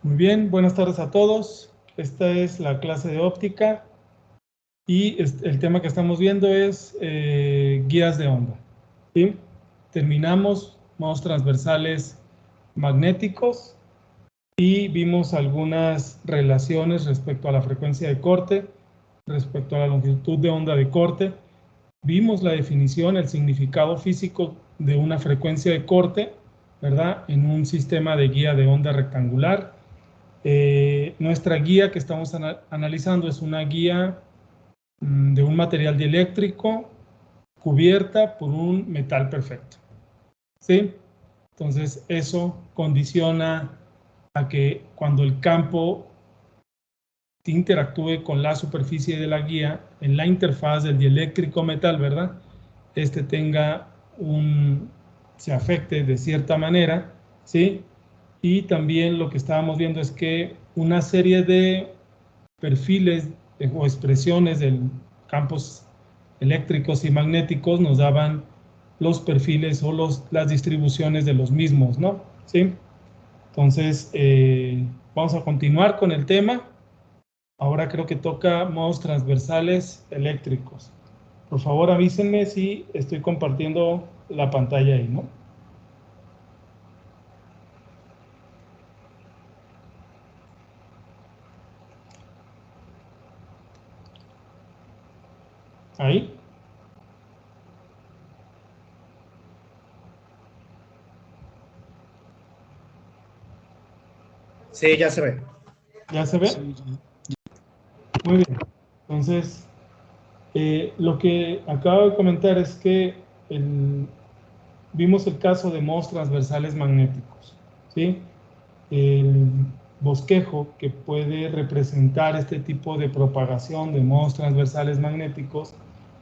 Muy bien, buenas tardes a todos. Esta es la clase de óptica y el tema que estamos viendo es guías de onda. ¿Sí? Terminamos modos transversales magnéticos y vimos algunas relaciones respecto a la frecuencia de corte, respecto a la longitud de onda de corte. Vimos la definición, el significado físico de una frecuencia de corte, ¿verdad? En un sistema de guía de onda rectangular. Nuestra guía que estamos analizando es una guía de un material dieléctrico cubierta por un metal perfecto. ¿Sí? Entonces eso condiciona a que cuando el campo interactúe con la superficie de la guía en la interfaz del dieléctrico metal, ¿verdad? Este se afecte de cierta manera, ¿sí? Y también lo que estábamos viendo es que una serie de perfiles o expresiones de campos eléctricos y magnéticos nos daban los perfiles o las distribuciones de los mismos, ¿no? ¿Sí? Entonces, vamos a continuar con el tema. Ahora creo que toca modos transversales eléctricos. Por favor, avísenme si estoy compartiendo la pantalla ahí, ¿no? Ahí. Sí, ya se ve. ¿Ya se ve? Sí. Muy bien. Entonces, lo que acabo de comentar es que vimos el caso de modos transversales magnéticos, ¿sí? El bosquejo que puede representar este tipo de propagación de modos transversales magnéticos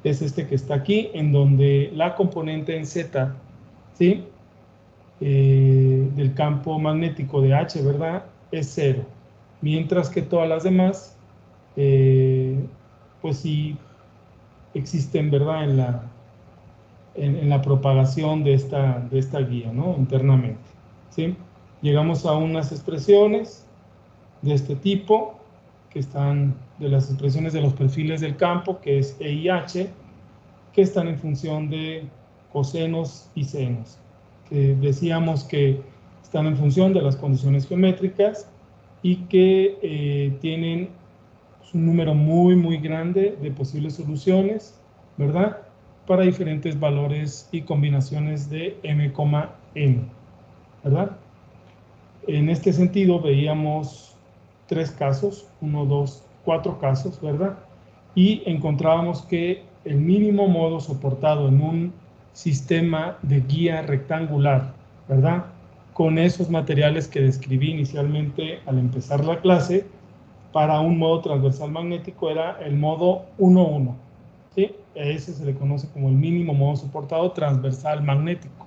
es este que está aquí, en donde la componente en Z, ¿sí? Del campo magnético de H, ¿verdad? Es 0, mientras que todas las demás, pues sí existen, ¿verdad? En la propagación de esta guía, ¿no? Internamente, ¿sí? Llegamos a unas expresiones de este tipo, que están de las expresiones de los perfiles del campo, que es E y H, que están en función de cosenos y senos. Que decíamos que están en función de las condiciones geométricas y que tienen un número muy grande de posibles soluciones, ¿verdad? Para diferentes valores y combinaciones de m, n, ¿verdad? En este sentido veíamos 3 casos, 1, 2, 4 casos, ¿verdad? Y encontrábamos que el mínimo modo soportado en un sistema de guía rectangular, ¿verdad? Con esos materiales que describí inicialmente al empezar la clase, para un modo transversal magnético era el modo 1-1, ¿sí? A ese se le conoce como el mínimo modo soportado transversal magnético,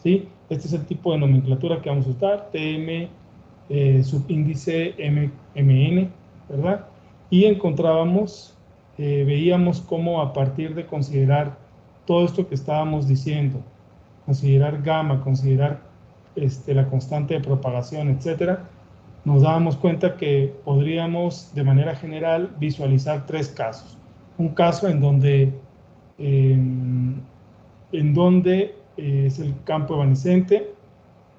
¿sí? Este es el tipo de nomenclatura que vamos a usar, TM, subíndice MN, ¿verdad? Y encontrábamos, veíamos cómo a partir de considerar todo esto que estábamos diciendo, considerar gamma, considerar la constante de propagación, etcétera, nos dábamos cuenta que podríamos de manera general visualizar 3 casos. Un caso en donde es el campo evanescente,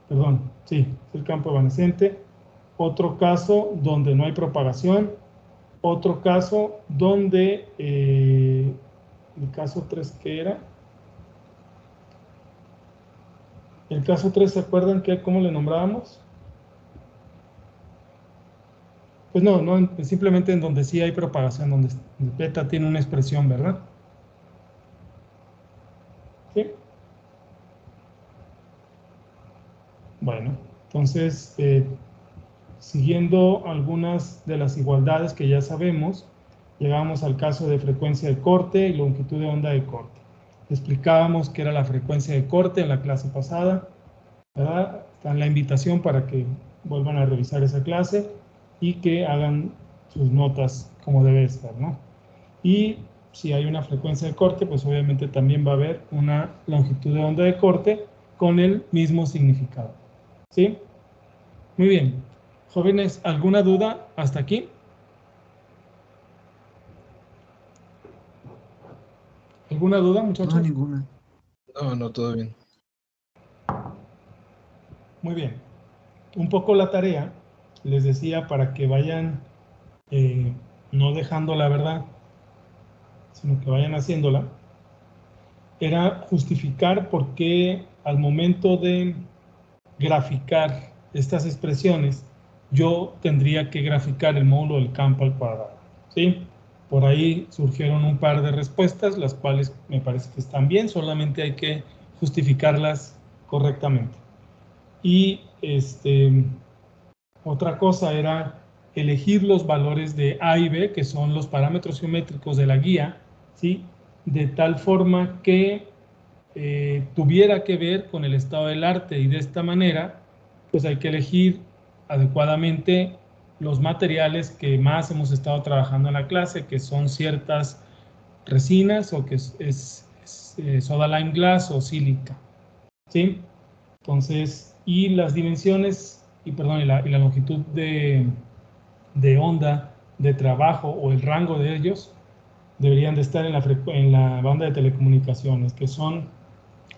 perdón, sí, es el campo evanescente. Otro caso donde no hay propagación. Otro caso donde, el caso 3, ¿qué era? El caso 3, ¿se acuerdan cómo le nombrábamos? Pues no, simplemente en donde sí hay propagación, donde beta tiene una expresión, ¿verdad? ¿Sí? Bueno, entonces, siguiendo algunas de las igualdades que ya sabemos, llegamos al caso de frecuencia de corte y longitud de onda de corte. Explicábamos qué era la frecuencia de corte en la clase pasada, ¿verdad? Está en la invitación para que vuelvan a revisar esa clase y que hagan sus notas como debe estar, ¿no? Y si hay una frecuencia de corte, pues obviamente también va a haber una longitud de onda de corte con el mismo significado, ¿sí? Muy bien. Jóvenes, ¿alguna duda hasta aquí? ¿Alguna duda, No, muchachos? ninguna. No, no, todo bien. Muy bien. Un poco la tarea, les decía, para que vayan no dejando la verdad, sino que vayan haciéndola, era justificar por qué al momento de graficar estas expresiones, yo tendría que graficar el módulo del campo al cuadrado, ¿sí? Por ahí surgieron un par de respuestas, las cuales me parece que están bien, solamente hay que justificarlas correctamente. Y otra cosa era elegir los valores de A y B, que son los parámetros geométricos de la guía, ¿sí? De tal forma que tuviera que ver con el estado del arte, y de esta manera pues hay que elegir adecuadamente los materiales que más hemos estado trabajando en la clase, que son ciertas resinas o que es soda lime glass o sílica, ¿sí? Entonces, y las dimensiones, y perdón, y la longitud de onda de trabajo o el rango de ellos deberían de estar en la banda de telecomunicaciones, que son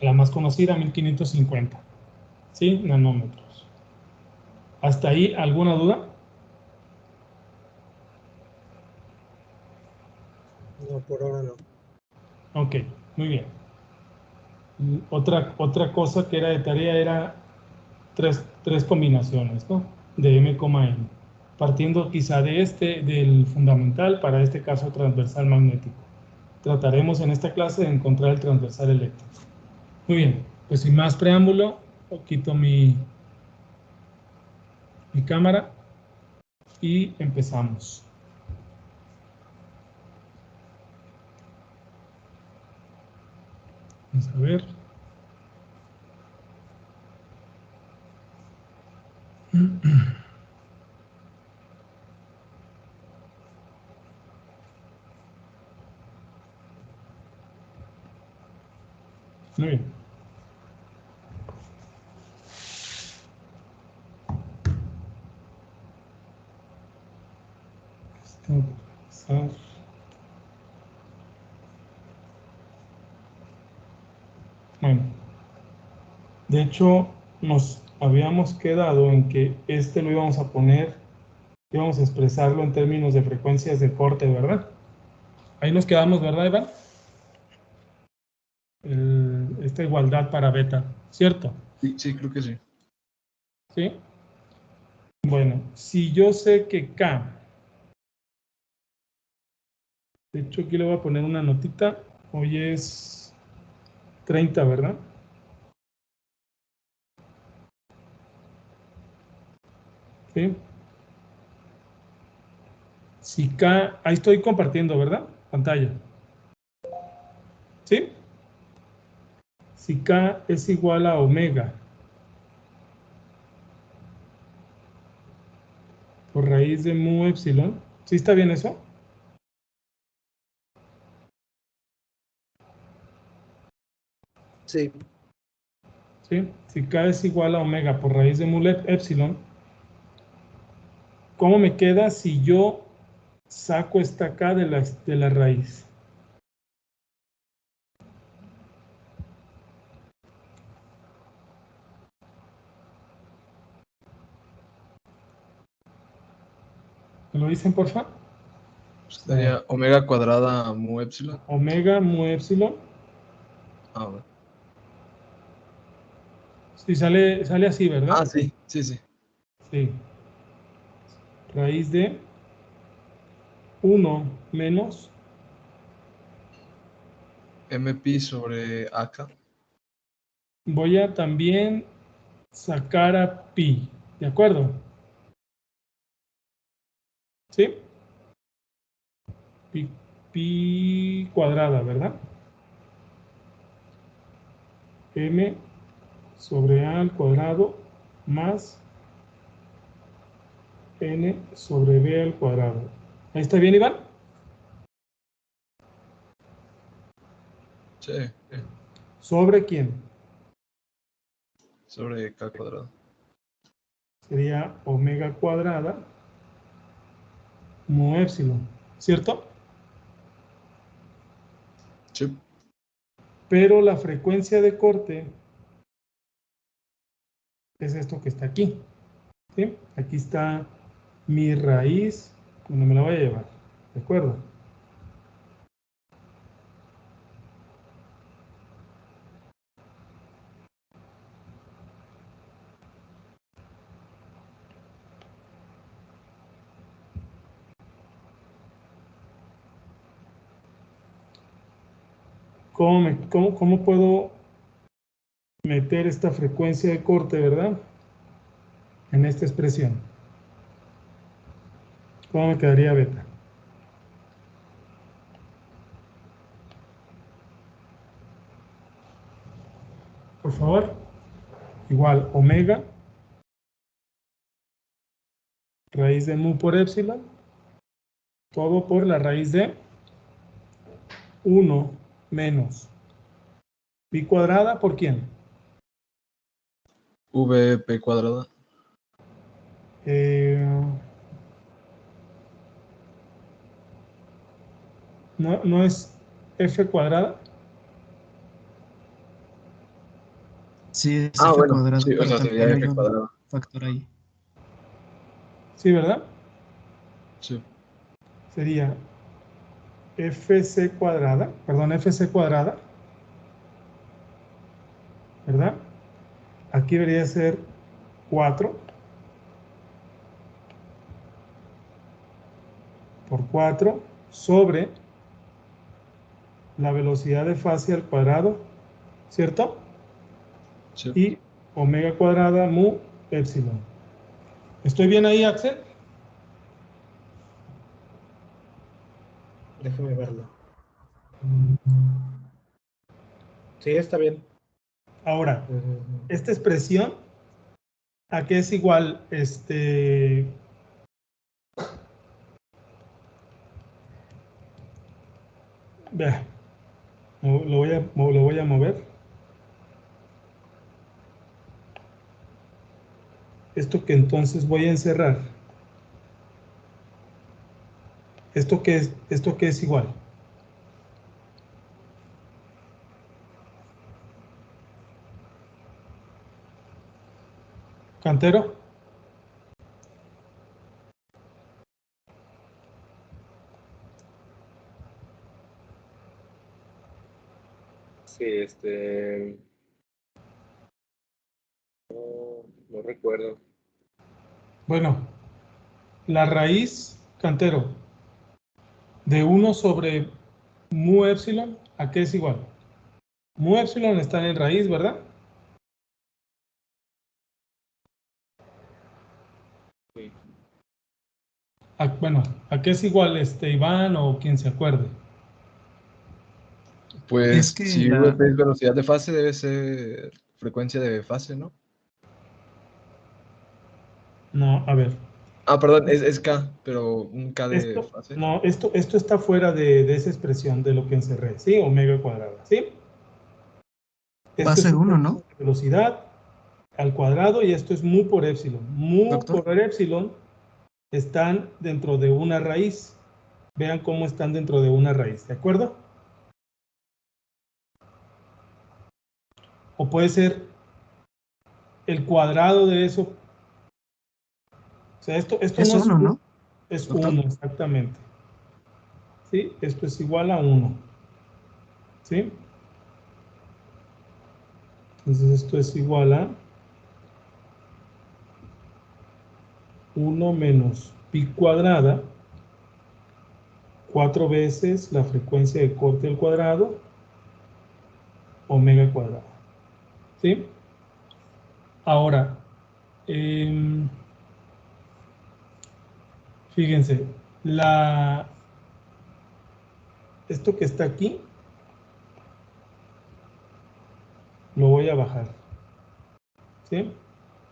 la más conocida, 1550, ¿sí? Nanómetros. ¿Hasta ahí alguna duda? No, por ahora no. Ok, muy bien. Otra cosa que era de tarea era tres combinaciones, ¿no? De M, N. Partiendo quizá del fundamental, para este caso transversal magnético. Trataremos en esta clase de encontrar el transversal eléctrico. Muy bien, pues sin más preámbulo, quito mi cámara y empezamos. Vamos a ver. Muy bien. Bueno, de hecho, nos habíamos quedado en que lo íbamos a poner, íbamos a expresarlo en términos de frecuencias de corte, ¿verdad? Ahí nos quedamos, ¿verdad, Iván? Esta igualdad para beta, ¿cierto? Sí, sí, creo que sí. ¿Sí? Bueno, si yo sé que K, de hecho aquí le voy a poner una notita, hoy es 30, ¿verdad? ¿Sí? Si K, ahí estoy compartiendo, ¿verdad? Pantalla. ¿Sí? Si K es igual a omega por raíz de mu epsilon, ¿sí está bien eso? Sí. ¿Sí? Si K es igual a omega por raíz de mu epsilon, ¿cómo me queda si yo saco esta K de la raíz? ¿Me lo dicen, por favor? Estaría omega cuadrada mu epsilon. Omega mu epsilon. Ah, bueno. Sí, sale así, ¿verdad? Ah, sí, sí, sí. Sí. Raíz de 1 menos MP sobre AK. voy a también sacar a pi, ¿de acuerdo? ¿Sí? Pi cuadrada, ¿verdad? M sobre A al cuadrado más N sobre B al cuadrado. ¿Ahí está bien, Iván? Sí, ¿Sobre quién? sobre K cuadrado. sería omega cuadrada mu épsilon, ¿cierto? Sí. Pero la frecuencia de corte es esto que está aquí, ¿sí? Aquí está mi raíz, donde me la voy a llevar, ¿de acuerdo? ¿Cómo puedo meter esta frecuencia de corte, verdad? En esta expresión. ¿Cómo me quedaría beta? Por favor. Igual omega, raíz de mu por épsilon, todo por la raíz de 1 menos pi cuadrada, ¿por quién? VP cuadrada. No es f cuadrada. Sí, es Ah, f bueno, cuadrado, sí, o pero sea, sería también hay F un cuadrado. factor ahí. Sí, ¿verdad? Sí. Sería fc cuadrada, perdón, fc cuadrada, ¿verdad? Aquí debería ser 4 por 4 sobre la velocidad de fase al cuadrado, ¿cierto? Sí. Y omega cuadrada mu épsilon. ¿Estoy bien ahí, Axel? Déjame verlo. Sí, está bien. Ahora, esta expresión, ¿a qué es igual? Vea, lo voy a mover. Esto que entonces voy a encerrar. ¿Esto qué es igual? ¿Cantero? Sí, no recuerdo. Bueno, la raíz, Cantero, de 1 sobre mu épsilon, ¿a qué es igual? Mu épsilon está en raíz, ¿verdad? Sí. Bueno, ¿a qué es igual Iván o quien se acuerde? Pues Es que si VP es velocidad de fase, debe ser frecuencia de fase, ¿no? No, a ver. Ah, perdón, es K, pero un K de Esto, fase. no, esto está fuera de esa expresión de lo que encerré, ¿sí? Omega cuadrada, ¿sí? va a Esto es ser una 1, ¿no, velocidad al cuadrado y esto es mu por épsilon. Mu doctor? por épsilon están dentro de una raíz. Vean cómo están dentro de una raíz, ¿de acuerdo? O puede ser el cuadrado de eso. O sea, esto Es no es 1, ¿no, es doctor? 1 exactamente. ¿Sí? Esto es igual a 1. ¿Sí? Entonces esto es igual a 1 menos pi cuadrada, 4 veces la frecuencia de corte al cuadrado, omega cuadrado. ¿Sí? Ahora, fíjense, esto que está aquí, lo voy a bajar. ¿Sí?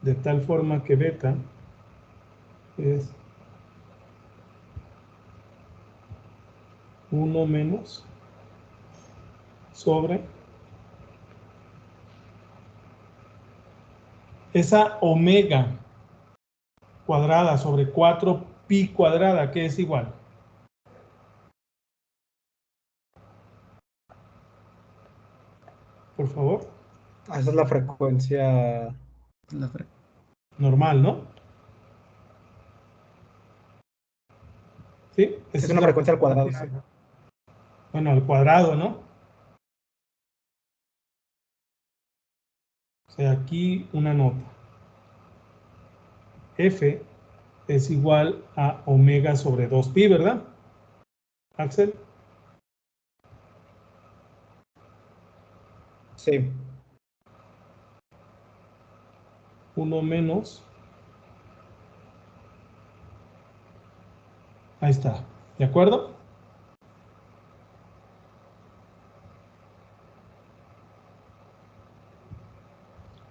De tal forma que beta es 1 menos sobre esa omega cuadrada sobre 4pi cuadrada, ¿qué es igual? Por favor. Esa es la frecuencia. La fre- Normal, ¿no? ¿Sí? Esa Es una frecuencia al cuadrado. Sí. Bueno, al cuadrado, ¿no? O sea, aquí una nota. F es igual a omega sobre 2pi, ¿verdad? Axel. Sí. 1 menos. Ahí está. ¿De acuerdo?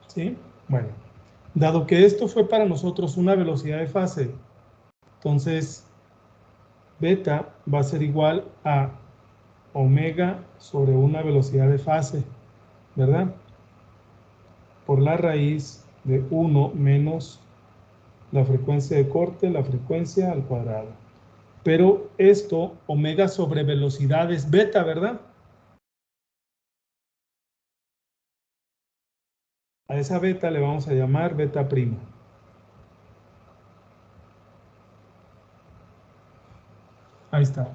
¿Sí? Bueno. Dado que esto fue para nosotros una velocidad de fase, entonces beta va a ser igual a omega sobre una velocidad de fase, ¿verdad? Por la raíz de 1 menos la frecuencia de corte, la frecuencia al cuadrado. Pero esto, omega sobre velocidad es beta, ¿verdad? A esa beta le vamos a llamar beta prima. Ahí está.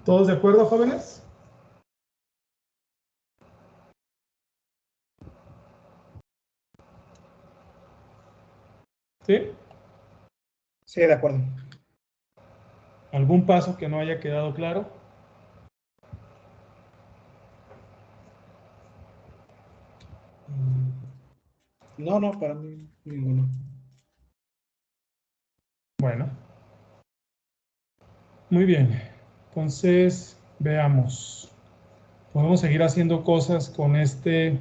¿Todos de acuerdo, jóvenes? ¿Sí? Sí, de acuerdo. ¿Algún paso que no haya quedado claro? No, no, para mí ninguno. Bueno. Muy bien. Entonces, veamos. Podemos seguir haciendo cosas con este...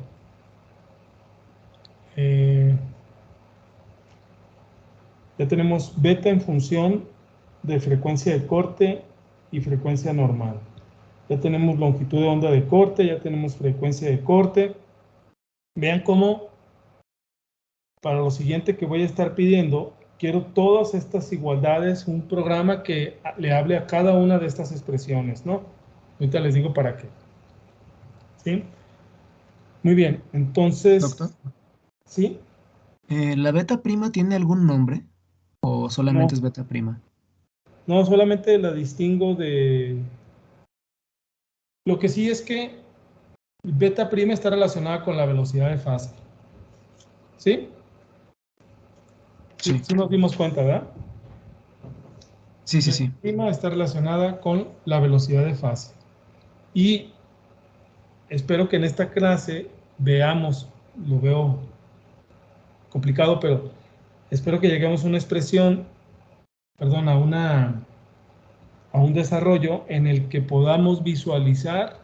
ya tenemos beta en función de frecuencia de corte y frecuencia normal. Ya tenemos longitud de onda de corte, ya tenemos frecuencia de corte. Vean cómo para lo siguiente que voy a estar pidiendo, quiero todas estas igualdades, un programa que le hable a cada una de estas expresiones, ¿no? Ahorita les digo para qué. ¿Sí? Muy bien, entonces, Doctor, ¿sí? ¿la beta prima tiene algún nombre o solamente No, es beta prima? no, solamente la distingo de... Lo que sí es que beta prima está relacionada con la velocidad de fase. ¿Sí? Sí, Sí, sí nos dimos cuenta, ¿verdad? sí, sí, Beta sí. prima está relacionada con la velocidad de fase. Y espero que en esta clase veamos, lo veo complicado, pero espero que lleguemos a una expresión, perdón, a un desarrollo en el que podamos visualizar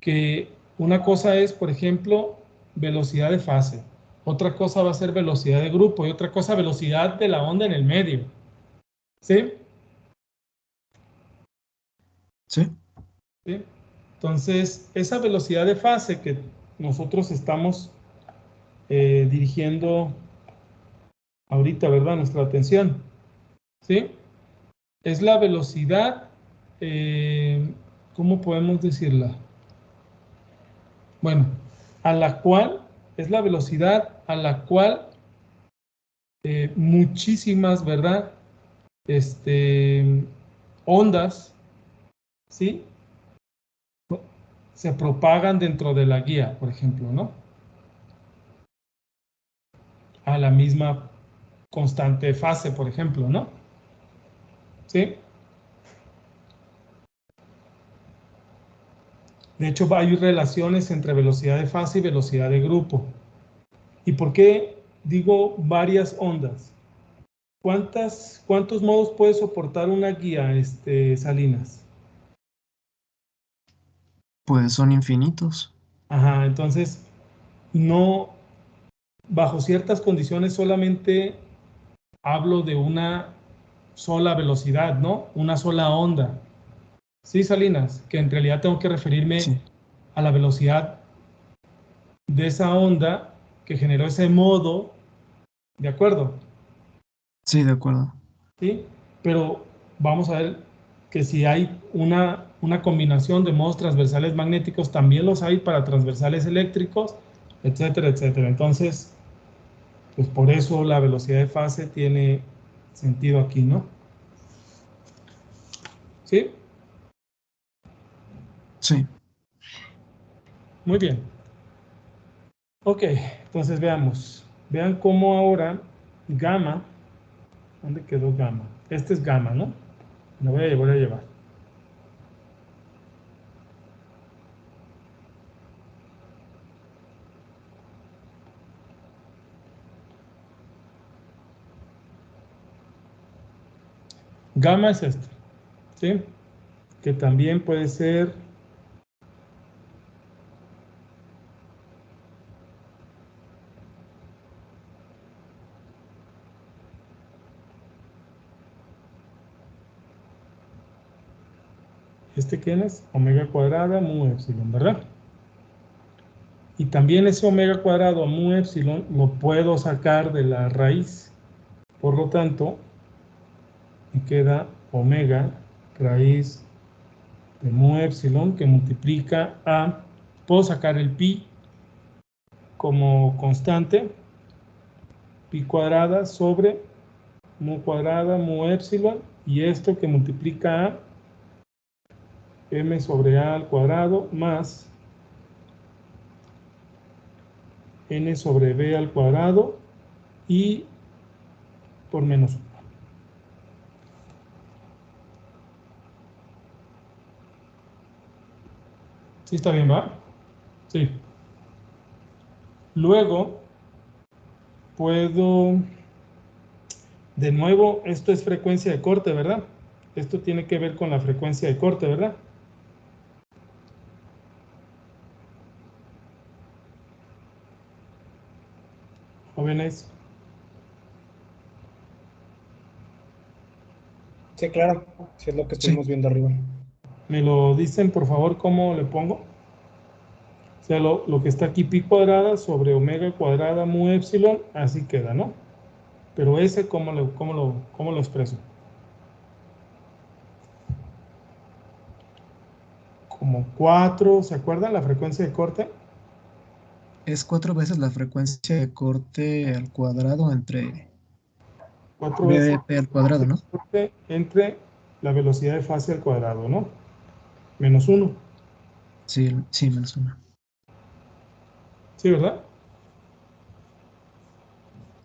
que una cosa es, por ejemplo, velocidad de fase, otra cosa va a ser velocidad de grupo y otra cosa velocidad de la onda en el medio. ¿Sí? Sí, ¿Sí? Entonces, esa velocidad de fase que nosotros estamos dirigiendo ahorita, ¿verdad? Nuestra atención, ¿sí? Es la velocidad, ¿cómo podemos decirla? Bueno, a la cual, es la velocidad a la cual muchísimas, ¿verdad? Ondas, ¿sí? Se propagan dentro de la guía, por ejemplo, ¿no? A la misma constante fase, por ejemplo, ¿no? ¿Sí? De hecho, hay relaciones entre velocidad de fase y velocidad de grupo. ¿Y por qué digo varias ondas? ¿Cuántos modos puede soportar una guía, Salinas? pues son infinitos. Ajá, entonces, no, bajo ciertas condiciones solamente hablo de una sola velocidad, ¿no? Una sola onda. Sí, Salinas, que en realidad tengo que referirme Sí, a la velocidad de esa onda que generó ese modo, ¿de acuerdo? Sí, de acuerdo. ¿sí? Pero vamos a ver que si hay una combinación de modos transversales magnéticos, también los hay para transversales eléctricos, etcétera, etcétera. Entonces, pues por eso la velocidad de fase tiene sentido aquí, ¿no? ¿Sí? Sí. Muy bien. Ok, entonces veamos. Vean cómo ahora gamma, ¿dónde quedó gamma? Este es gamma, ¿no? Lo voy a llevar. Gamma es este, ¿sí? Que también puede ser ¿este quién es? Omega cuadrada mu epsilon, ¿verdad? Y también ese omega cuadrado mu epsilon lo puedo sacar de la raíz. Por lo tanto, me queda omega raíz de mu epsilon que multiplica a, puedo sacar el pi como constante, pi cuadrada sobre mu cuadrada mu epsilon, y esto que multiplica a m sobre a al cuadrado más n sobre b al cuadrado y por menos 1. ¿Sí está bien, va? Sí. Luego puedo, de nuevo, esto es frecuencia de corte, ¿verdad? Esto tiene que ver con la frecuencia de corte, ¿verdad? Jóvenes, Sí, claro. Sí, es lo que Sí. estuvimos viendo arriba. ¿me lo dicen, por favor, cómo le pongo? O sea, lo que está aquí, pi cuadrada sobre omega cuadrada mu epsilon, así queda, ¿no? Pero ese, cómo lo expreso? Como 4, ¿se acuerdan la frecuencia de corte? Es 4 veces la frecuencia de corte al cuadrado entre 4 veces BDP al cuadrado, ¿no? corte entre la velocidad de fase al cuadrado, ¿no? Menos 1, Sí, sí, menos una. ¿sí, verdad?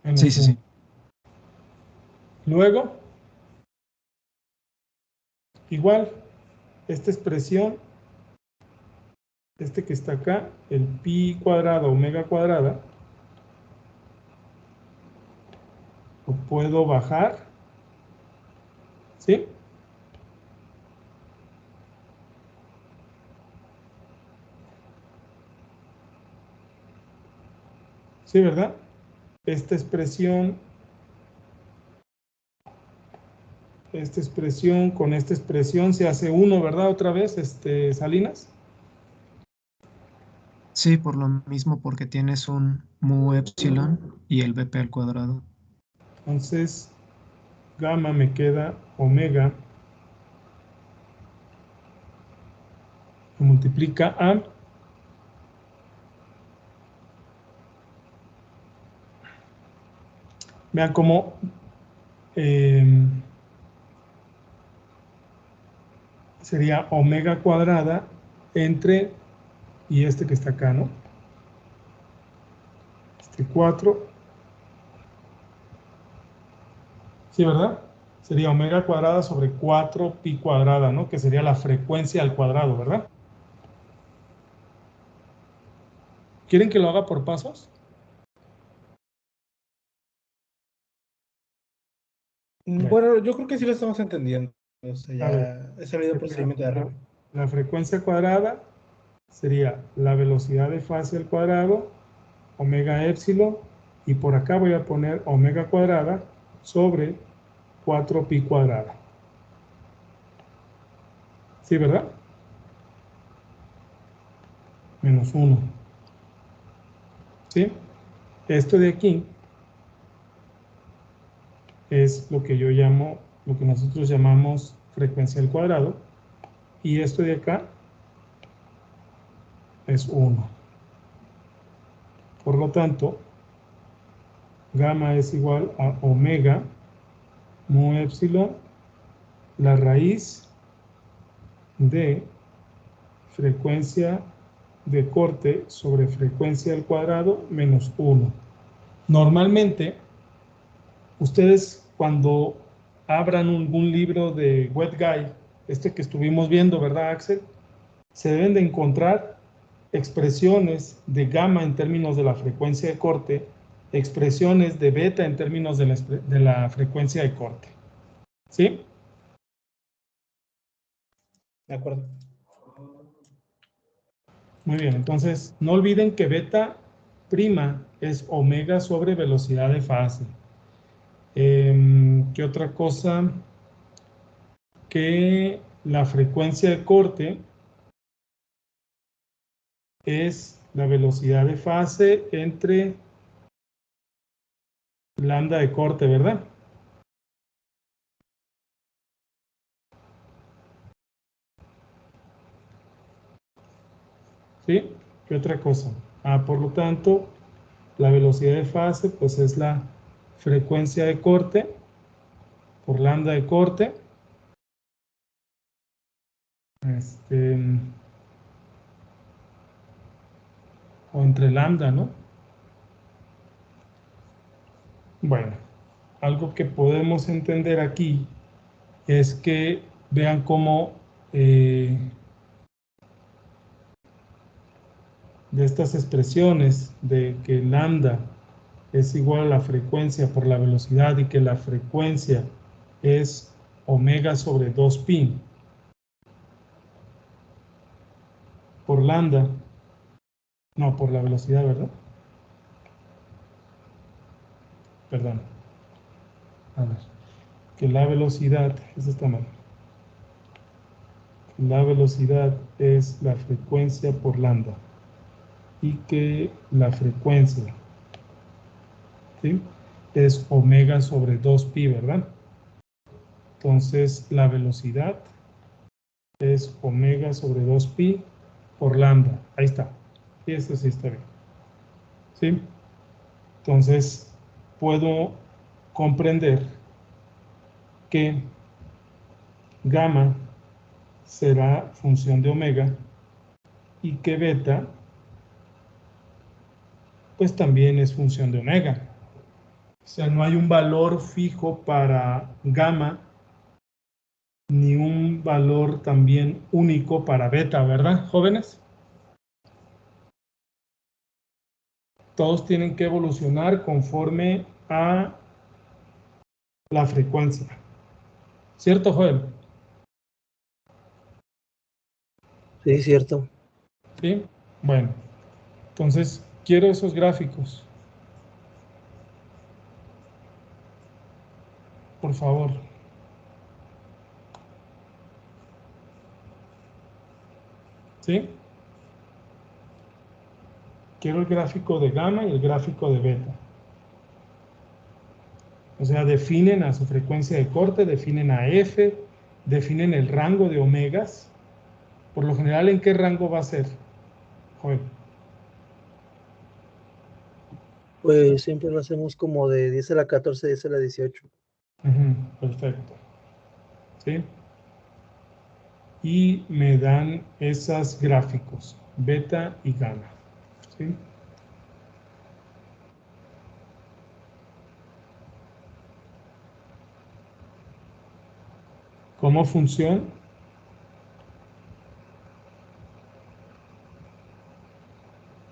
Sí, Menos sí, 1. sí. Luego, igual, esta expresión, este que está acá, el pi cuadrado omega cuadrada, lo puedo bajar, ¿sí? ¿Sí, verdad? Esta expresión con esta expresión se hace 1, ¿verdad? Otra vez, Salinas. Sí, por lo mismo, porque tienes un mu epsilon y el BP al cuadrado. Entonces, gamma me queda omega que multiplica a, vean cómo sería omega cuadrada entre, y este que está acá, ¿no? Este 4, ¿sí, verdad? Sería omega cuadrada sobre 4 pi cuadrada, ¿no? Que sería la frecuencia al cuadrado, ¿verdad? ¿Quieren que lo haga por pasos? Bueno, yo creo que sí lo estamos entendiendo. O sea, A ver, ya he sabido el procedimiento de arriba. la frecuencia cuadrada sería la velocidad de fase al cuadrado, omega epsilon, y por acá voy a poner omega cuadrada sobre 4 pi cuadrada. ¿Sí, verdad? Menos 1. ¿Sí? Esto de aquí es lo que yo llamo, lo que nosotros llamamos frecuencia al cuadrado, y esto de acá es 1. Por lo tanto, gamma es igual a omega mu epsilon, la raíz de frecuencia de corte sobre frecuencia al cuadrado menos 1. Normalmente, ustedes cuando abran algún libro de Wet-Guy, este que estuvimos viendo, ¿verdad, Axel? Se deben de encontrar expresiones de gamma en términos de la frecuencia de corte, expresiones de beta en términos de la frecuencia de corte. ¿Sí? De acuerdo. Muy bien, entonces no olviden que beta prima es omega sobre velocidad de fase. ¿Qué otra cosa? Que la frecuencia de corte es la velocidad de fase entre lambda de corte, ¿verdad? ¿Sí? ¿Qué otra cosa? Por lo tanto, la velocidad de fase pues es la frecuencia de corte por lambda de corte. O entre lambda, ¿no? Bueno, algo que podemos entender aquí es que vean cómo de estas expresiones de que lambda es igual a la frecuencia por la velocidad y que la frecuencia es omega sobre 2pi por lambda, no, por la velocidad, ¿verdad? Perdón. A ver, que la velocidad, eso está mal. La velocidad es la frecuencia por lambda y que la frecuencia, ¿sí?, es omega sobre 2pi, ¿verdad? Entonces la velocidad es omega sobre 2pi por lambda. Ahí está. Y esto sí está bien. ¿Sí? Entonces puedo comprender que gamma será función de omega y que beta pues también es función de omega. O sea, no hay un valor fijo para gamma ni un valor también único para beta, ¿verdad, jóvenes? Todos tienen que evolucionar conforme a la frecuencia. ¿Cierto, Joel? Sí, cierto. ¿Sí? Bueno, entonces quiero esos gráficos. Por favor. ¿Sí? Quiero el gráfico de gamma y el gráfico de beta. O sea, definen a su frecuencia de corte, definen a F, definen el rango de omegas. Por lo general, ¿en qué rango va a ser, Joel? Pues siempre lo hacemos como de 10 a la 14, 10 a la 18. Perfecto. ¿Sí? Y me dan esos gráficos, beta y gamma. ¿Sí? Como función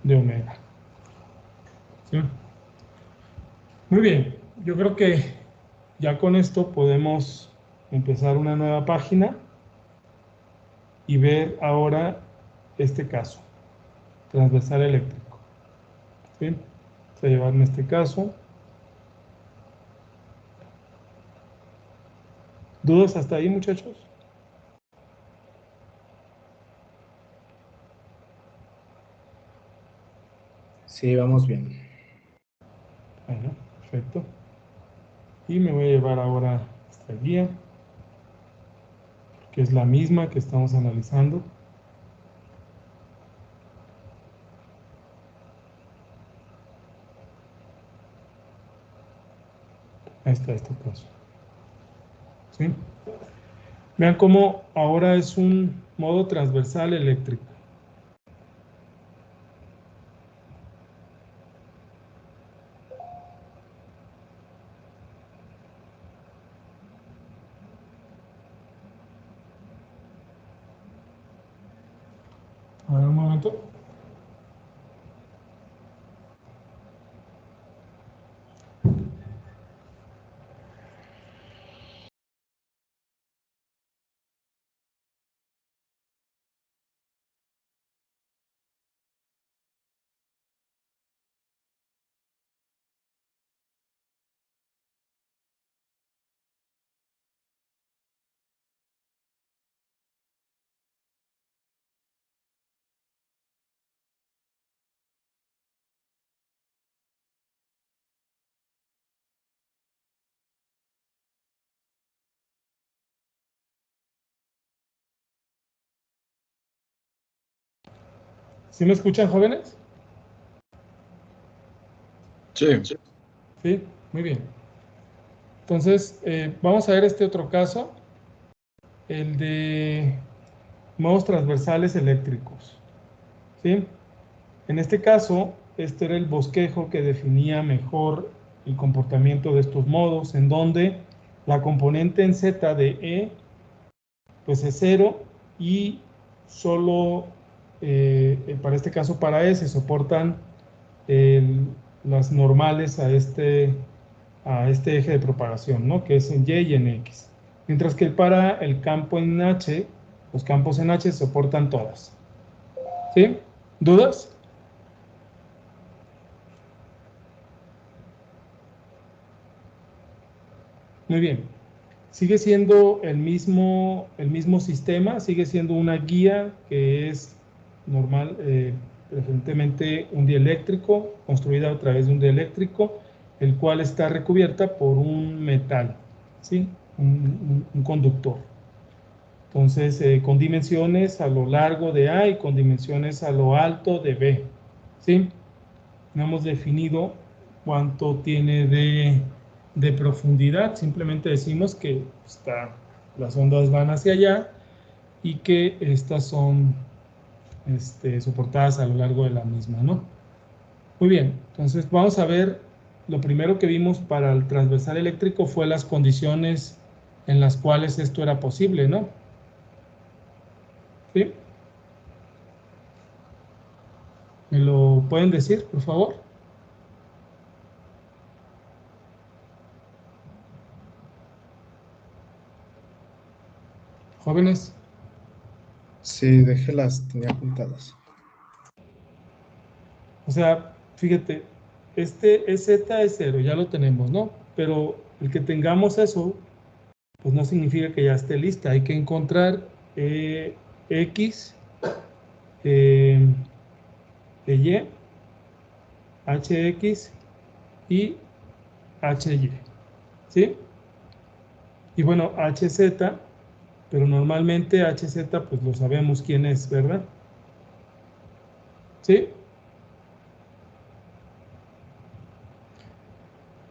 de omega. ¿Sí? Muy bien, yo creo que ya con esto podemos empezar una nueva página y ver ahora este caso, transversal eléctrico. ¿Sí? Vamos a llevarme este caso. ¿Dudas hasta ahí, muchachos? Sí, vamos bien. Bueno, perfecto. Y me voy a llevar ahora esta guía, que es la misma que estamos analizando. Ahí está este caso. ¿Sí? Vean cómo ahora es un modo transversal eléctrico. A ver, un momento. ¿Sí me escuchan, jóvenes? Sí. Sí, muy bien. Entonces, vamos a ver este otro caso, el de modos transversales eléctricos. ¿Sí? En este caso, este era el bosquejo que definía mejor el comportamiento de estos modos, en donde la componente en Z de E pues es 0 y solo, para este caso, para E se soportan las normales a este eje de propagación, ¿no? Que es en Y y en X. Mientras que para el campo en H, los campos en H soportan todas. ¿Sí? ¿Dudas? Muy bien. Sigue siendo el mismo sistema, sigue siendo una guía que es normal, preferentemente un dieléctrico, construida a través de un dieléctrico, el cual está recubierta por un metal, ¿sí? Un conductor. Entonces, con dimensiones a lo largo de A y con dimensiones a lo alto de B, ¿sí? No hemos definido cuánto tiene de profundidad, simplemente decimos que las ondas van hacia allá y que estas son soportadas a lo largo de la misma, ¿no? Muy bien, entonces vamos a ver, lo primero que vimos para el transversal eléctrico fue las condiciones en las cuales esto era posible, ¿no? ¿Sí? ¿Me lo pueden decir, por favor? Jóvenes. Sí, déjelas, tenía apuntadas. O sea, fíjate, este EZ es 0, ya lo tenemos, ¿no? Pero el que tengamos eso, pues no significa que ya esté lista. Hay que encontrar X, Y, HX y HY, ¿sí? Y bueno, HZ, pero normalmente HZ pues lo sabemos quién es, ¿verdad? ¿Sí?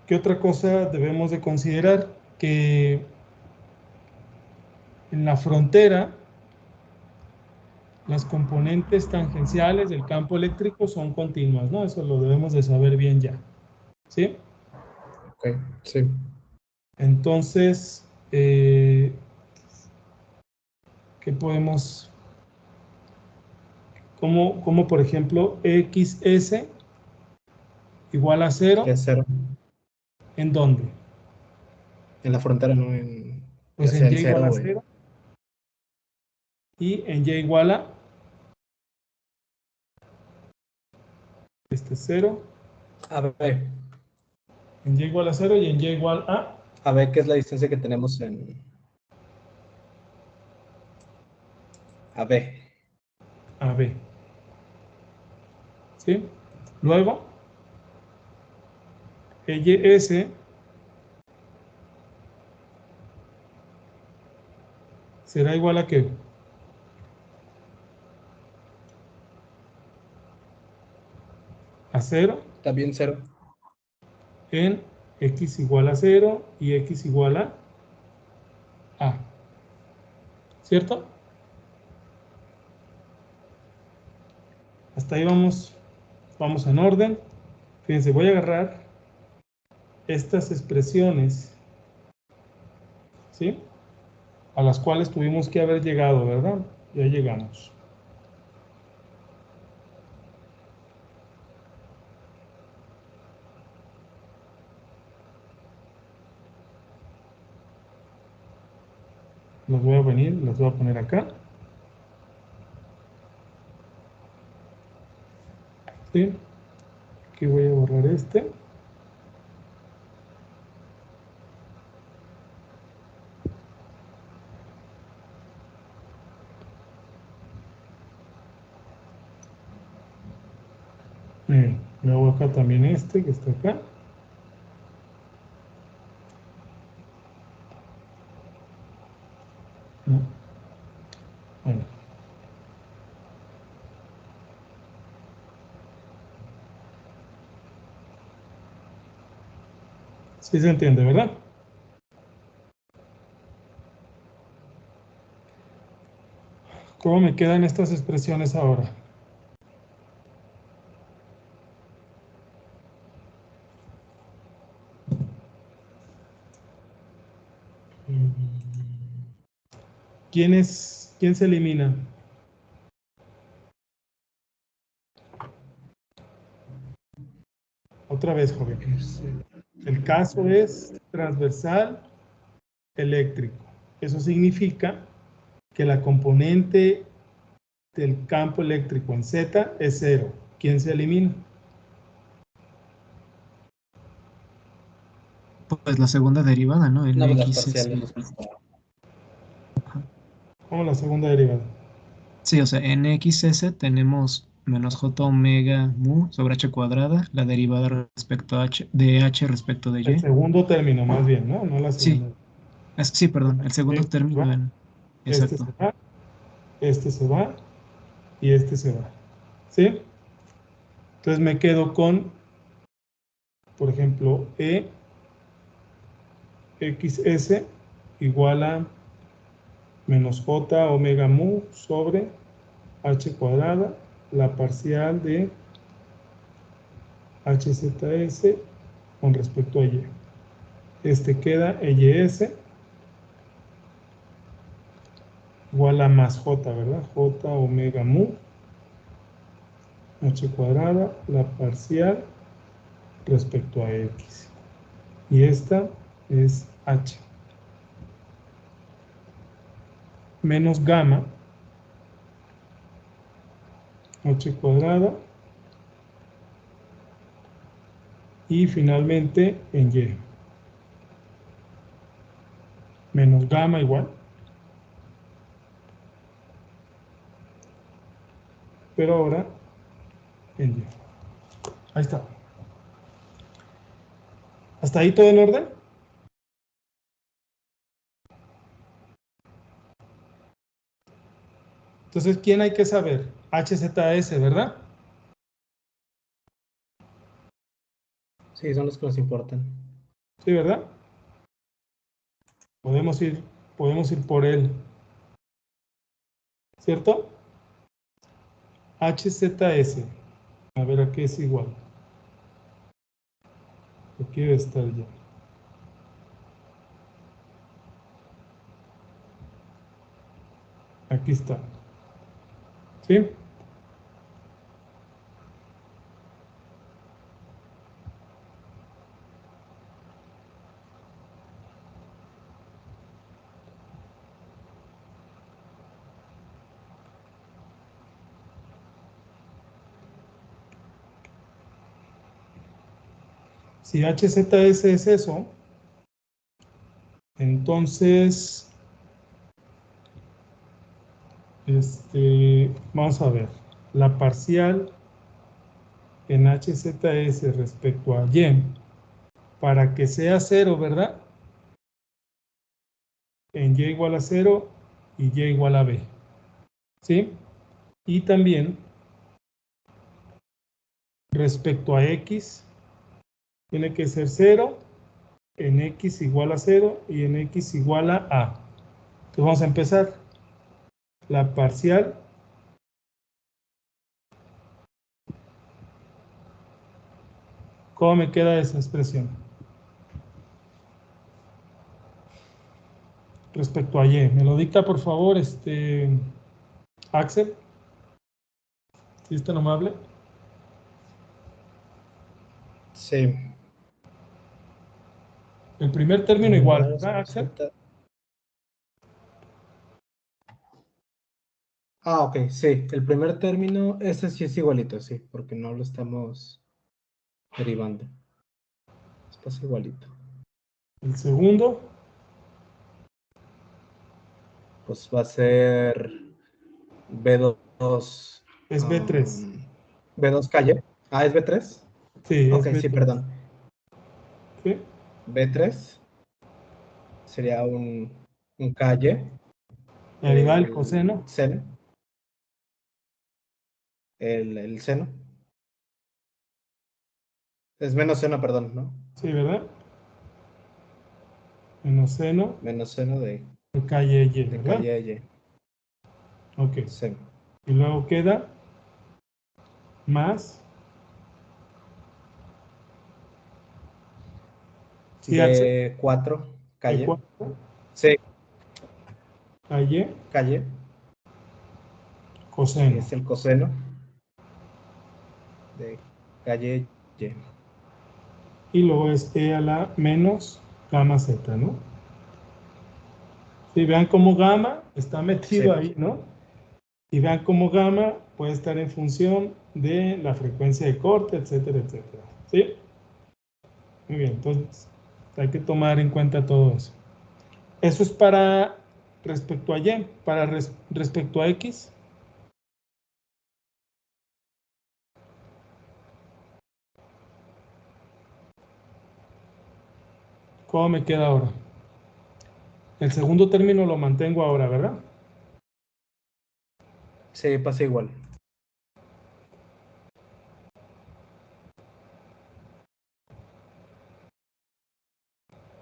¿Qué otra cosa debemos de considerar? Que en la frontera las componentes tangenciales del campo eléctrico son continuas, ¿no? Eso lo debemos de saber bien ya, ¿sí? Ok, sí. Entonces, ¿qué podemos, como por ejemplo, XS igual a 0, Es 0. ¿en dónde? En la frontera, no en. Ya Pues sea en en Y igual 0 a o en. 0 y en Y igual a, este 0, A ver. en Y igual a 0 y en Y igual A ver qué es la distancia que tenemos en. a B, ¿sí? Luego, EYS será igual a ¿qué? A 0 También 0. en x igual a 0 y x igual a. ¿Cierto? Hasta ahí vamos en orden. Fíjense, voy a agarrar estas expresiones, ¿sí? A las cuales tuvimos que haber llegado, ¿verdad? Ya llegamos. Los voy a poner acá. ¿Sí? Aquí voy a borrar este. Me hago acá también este que está acá. No. Bueno. Sí se entiende, ¿verdad? ¿Cómo me quedan estas expresiones ahora? ¿Quién se elimina? Otra vez, joven. El caso es transversal eléctrico. Eso significa que la componente del campo eléctrico en Z es 0. ¿Quién se elimina? Pues la segunda derivada, ¿no? No, las NXS. parciales. ¿Cómo la segunda derivada? Sí, o sea, en XS tenemos menos J omega mu sobre H cuadrada, la derivada respecto a H, de H respecto de El Y. segundo término, más bien, ¿no? No la segunda. Sí, sí, perdón, el segundo Este se término va, en... este Exacto. se va, este se va y este se va. ¿Sí? Entonces me quedo con, por ejemplo, EXS igual a menos J omega mu sobre H cuadrada, la parcial de HZS con respecto a Y. Este queda EYS igual a más J, ¿verdad? J omega mu, H cuadrada, la parcial respecto a X. Y esta es H. Menos gamma, H cuadrada, y finalmente en Y. Menos gamma igual. Pero ahora en Y. Ahí está. ¿Hasta ahí todo en orden? Entonces, ¿quién hay que saber? HZS, ¿verdad? Sí, son los que nos importan. Sí, ¿verdad? Podemos ir por él. ¿Cierto? HZS. A ver, ¿a qué es igual? Aquí debe estar ya. Aquí está. ¿Sí? Si HZS es eso, entonces, vamos a ver, la parcial en HZS respecto a Y, para que sea 0, ¿verdad? En Y igual a 0, y y igual a b. ¿Sí? Y también respecto a x tiene que ser 0, en x igual a 0 y en x igual a a. Entonces vamos a empezar. La parcial ¿cómo me queda esa expresión? Respecto a y. ¿Me lo dicta, por favor, Axel? ¿Sí es tan amable? Sí. El primer término igual, ¿verdad, Axel? Ah, ok, sí. El primer término, ese sí es igualito, sí, porque no lo estamos derivando. Esto es igualito. El segundo, Pues va a ser B2. es B3. B2 calle. Ah, ¿es B3? Sí, Ok, es sí, B3. perdón. ¿Sí? B3 sería un calle. Y ahí va el coseno. Seno. El seno. Es menos seno, perdón, ¿no? Sí, ¿verdad? Menos seno Menos seno de calle y, ¿verdad? calle Y. Ok. Seno. Y luego queda más. Sí, Axel. B4 calle. B4, Sí, calle, calle. coseno. Es el coseno de calle Y. Y luego es E a la menos gamma Z, ¿no? Si vean cómo gamma está metido Sí. ahí, ¿no? Y vean cómo gamma puede estar en función de la frecuencia de corte, etcétera, etcétera. ¿Sí? Muy bien, entonces hay que tomar en cuenta todo eso. Eso es para respecto a Y, para respecto a X. ¿Cómo me queda ahora? El segundo término lo mantengo ahora, ¿verdad? Sí, pasa igual.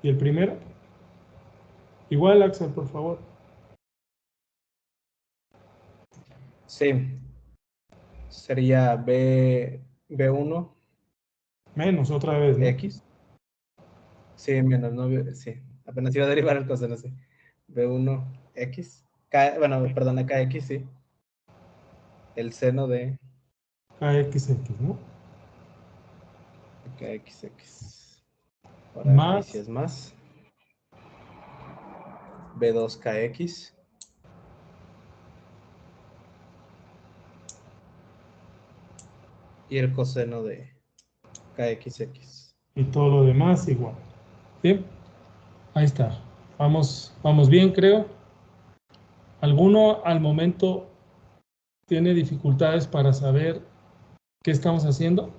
¿Y el primero? Igual, Axel, por favor. Sí. Sería B1 Menos otra vez, ¿no? X. Sí, menos, no, sí. Apenas iba a derivar el coseno, sí. B1 X. Bueno, perdón, acá X, sí. El seno de KXX, ¿no? KXX. Ahora ahí sí Más es más. B2KX. Y el coseno de KXX. y todo lo demás igual. ¿Sí? Ahí está. Vamos bien, creo. ¿Alguno al momento tiene dificultades para saber qué estamos haciendo?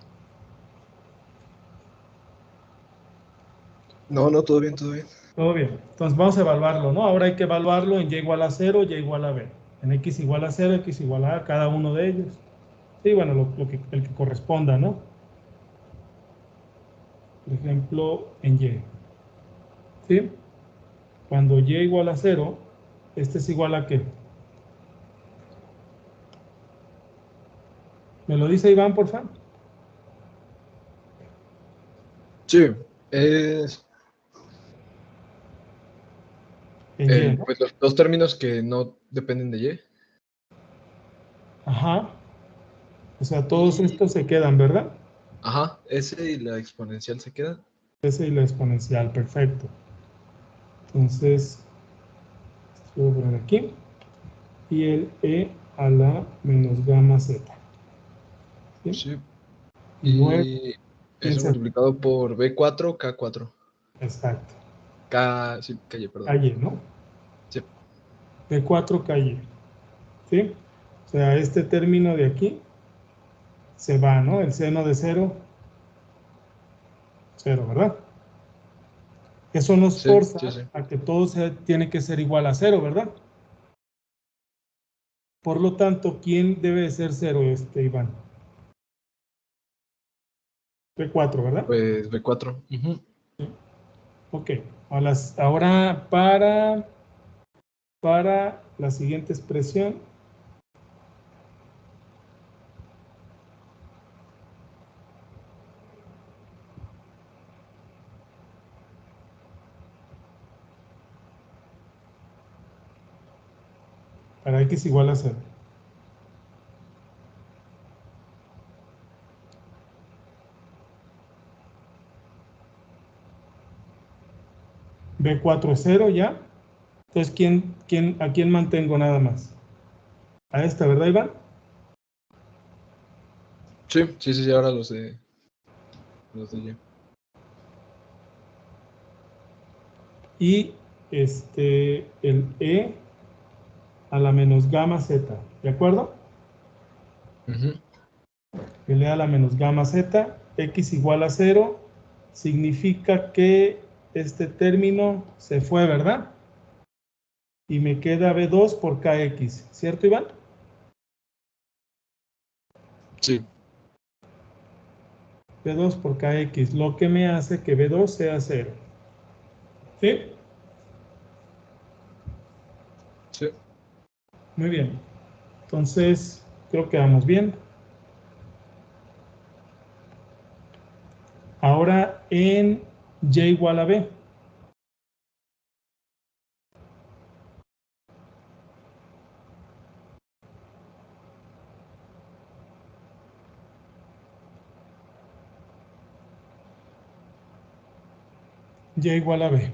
No, no, todo bien, todo bien. Todo bien. Entonces vamos a evaluarlo, ¿no? Ahora hay que evaluarlo en y igual a 0, y igual a b. En x igual a 0, x igual a cada uno de ellos. Sí, bueno, el que corresponda, ¿no? Por ejemplo, en y. ¿Sí? Cuando y igual a 0, este es igual a ¿qué? ¿Me lo dice Iván, por favor? Sí, es En y, ¿no? pues los dos términos que no dependen de Y. Ajá. O sea, todos Y, estos se quedan, ¿verdad? ajá, ese y la exponencial se quedan. Ese y la exponencial, perfecto. Entonces, voy a poner aquí. Y el e a la menos gamma z. ¿Sí? Sí. Y luego, Y eso piensa, multiplicado por B4, K4. exacto, Sí, calle, perdón. calle, ¿no? Sí, B4 calle. ¿Sí? O sea, este término de aquí se va, ¿no? El seno de 0, 0, ¿verdad? Eso nos sí, forza sí, sí. a que todo tiene que ser igual a 0, ¿verdad? Por lo tanto, ¿quién debe de ser 0, Iván? B4, ¿verdad? Pues B4. Ujú. Ok. Ahora para la siguiente expresión. Para x igual a 0. B4 es 0 ya. Entonces, ¿a quién mantengo nada más? A esta, ¿verdad, Iván? Sí, ahora lo sé. Lo sé ya. Y el E a la menos gamma Z, ¿de acuerdo? Ujú. El E a la menos gamma Z, x igual a 0, significa que este término se fue, ¿verdad? Y me queda B2 por KX, ¿cierto, Iván? Sí, B2 por KX, lo que me hace que B2 sea 0. ¿Sí? sí. Muy bien. Entonces, creo que vamos bien. Ahora en Y igual a B. Y igual a B.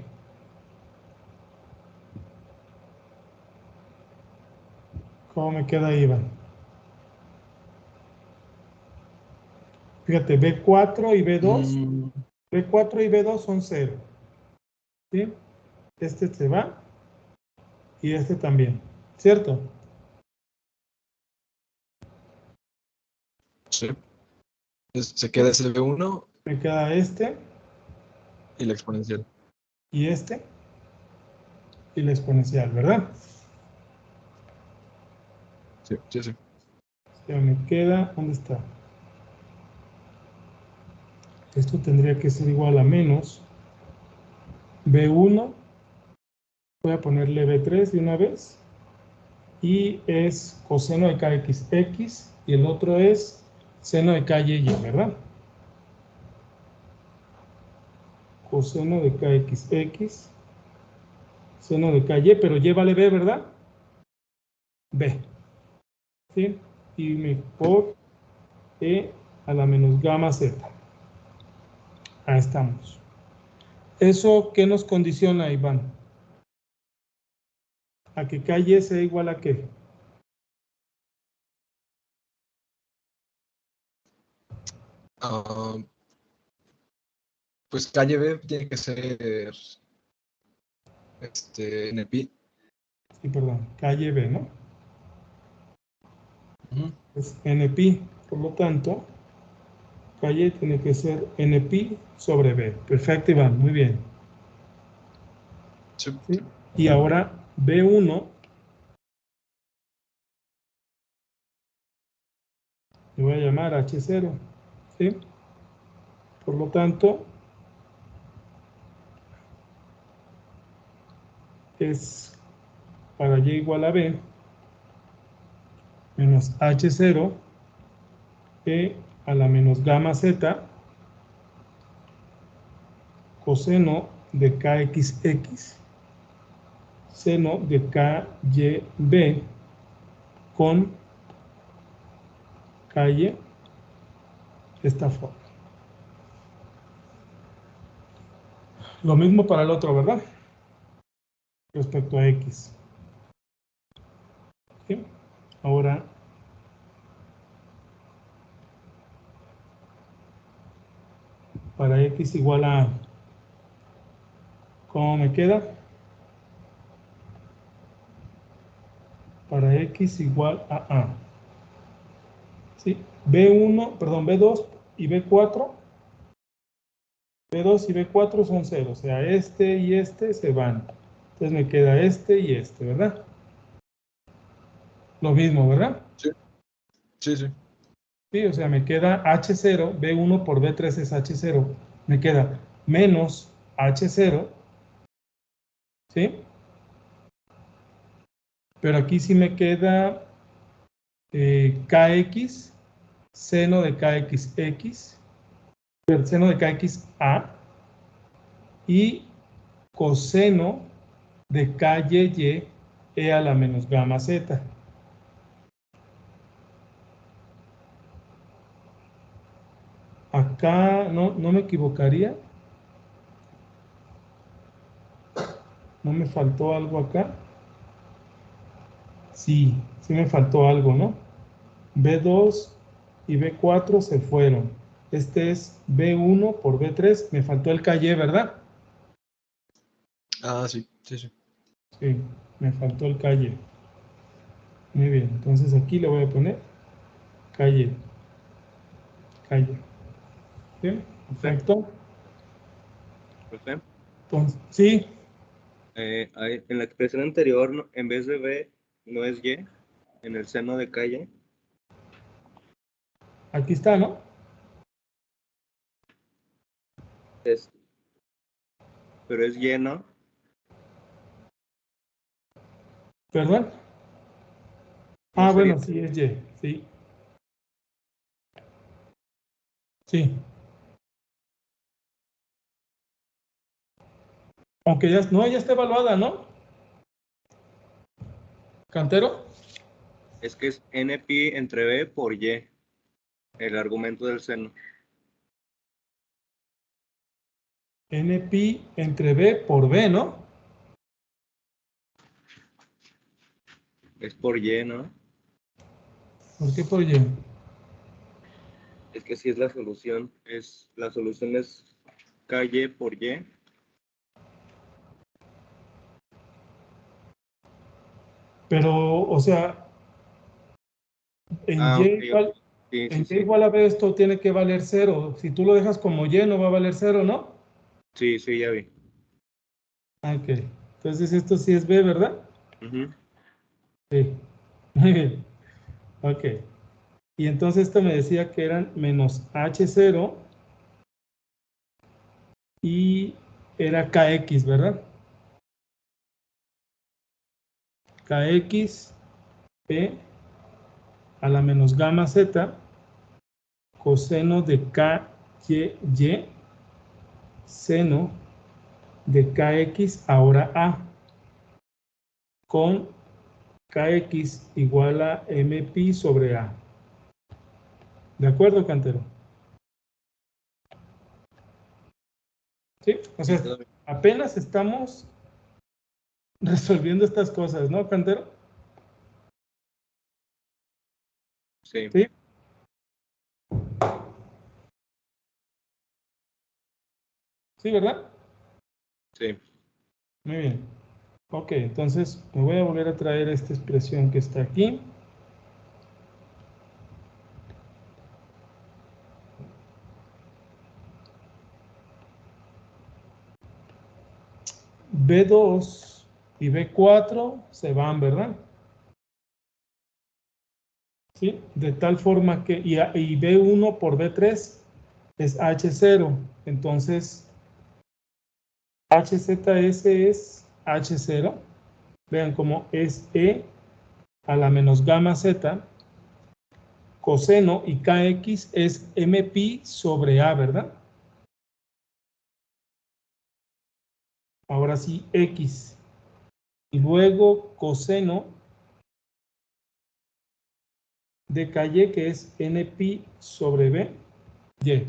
¿Cómo me queda ahí, Iván? Fíjate, B4 y B2. B4 y B2 son 0. ¿Sí? Este se va y este también. ¿Cierto? Sí. Entonces, se queda ese B1 Me queda este y la exponencial. y este y la exponencial, ¿verdad? Sí. Ya me queda, ¿dónde está? Esto tendría que ser igual a menos B1. Voy a ponerle B3 de una vez. Y es coseno de KXX y el otro es seno de KY, ¿verdad? Coseno de KXX, seno de KY, pero Y vale B, ¿verdad? B. ¿Sí? Y por E a la menos gamma Z. Ahí estamos. ¿Eso qué nos condiciona, Iván? A que KY sea igual a qué. Ah, pues calle B tiene que ser NP. Sí, perdón, KYB, ¿no? Ujú. Es NP, por lo tanto, KY tiene que ser NP sobre B. Perfecto, Iván, muy bien. Sí. ¿Sí? Y ahora B1 le voy a llamar H0, ¿sí? Por lo tanto, es para Y igual a B menos H0 E a la menos gamma Z coseno de KXX seno de KYB con KY de esta forma. Lo mismo para el otro, ¿verdad? Respecto a X. ¿Sí? Ahora, para X igual a, ¿cómo me queda? Para X igual a. ¿Sí? B1, perdón, B2 y B4. B2 y B4 son 0, o sea, este y este se van. Entonces me queda este y este, ¿verdad? Lo mismo, ¿verdad? Sí, sí, sí. Sí, o sea, me queda H0, B1 por B3 es H0, me queda menos H0, ¿sí? Pero aquí sí me queda KX, seno de KXX, seno de KXA y coseno de KYY e a la menos gamma Z. Acá no me equivocaría. ¿No me faltó algo acá? Sí, sí me faltó algo, ¿no? B2 y B4 se fueron. Este es B1 por B3. Me faltó el KY, ¿verdad? Ah, sí, sí, sí. Sí, me faltó el KY. Muy bien, entonces aquí le voy a poner KY. KY. Bien, perfecto. Profe, Entonces, sí, en la expresión anterior, en vez de B, no es Y, en el seno de calle, aquí está, ¿no? es, pero es Y, ¿no? ¿Perdón? No Ah, sería. bueno, sí, es Y. Sí. Sí. Aunque ya, no, ya está evaluada, ¿no? ¿Cantero? Es que es NP entre B por Y, el argumento del seno. NP entre B por B, ¿no? Es por Y, ¿no? ¿Por qué por Y? Es que si es la solución, la solución es KY por Y. Pero, o sea, en Ah, Y ok, ok. igual, Sí, en sí, Y sí. igual a B esto tiene que valer 0. Si tú lo dejas como Y, no va a valer 0, ¿no? Sí, sí, ya vi. Ah, ok. Entonces esto sí es B, ¿verdad? Ujú. Sí. Muy bien. Ok. Y entonces esto me decía que eran menos H0 y era KX, ¿verdad? KX P a la menos gamma Z coseno de KY seno de KX ahora A con KX igual a MP sobre A. ¿De acuerdo, Cantero? Sí, o Sí, sea, todo bien. apenas estamos resolviendo estas cosas, ¿no, Cantero? Sí, Sí. Sí, ¿verdad? sí. Muy bien. Ok, entonces me voy a volver a traer esta expresión que está aquí. B2 y B4 se van, ¿verdad? ¿Sí? De tal forma que, y B1 por B3 es H0. Entonces, HZS es H0. Vean cómo es E a la menos gamma Z, coseno, y KX es MP sobre A, ¿verdad? Ahora sí, X. Y luego coseno de KY, que es NP sobre B, Y.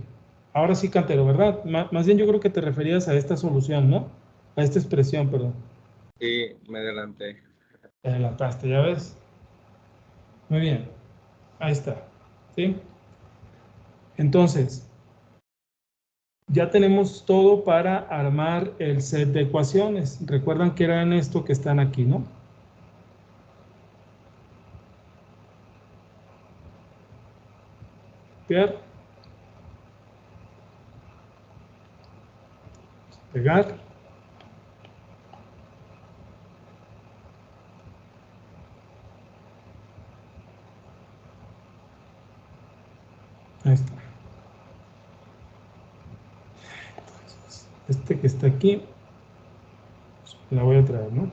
Ahora sí, Cantero, ¿verdad? Más bien yo creo que te referías a esta solución, ¿no? A esta expresión, perdón. Sí, me adelanté. Te adelantaste, ¿ya ves? Muy bien. Ahí está. ¿Sí? Entonces, ya tenemos todo para armar el set de ecuaciones. Recuerdan que eran esto que están aquí, ¿no? Copiar, pegar. Ahí está. Este que está aquí, la voy a traer, ¿no?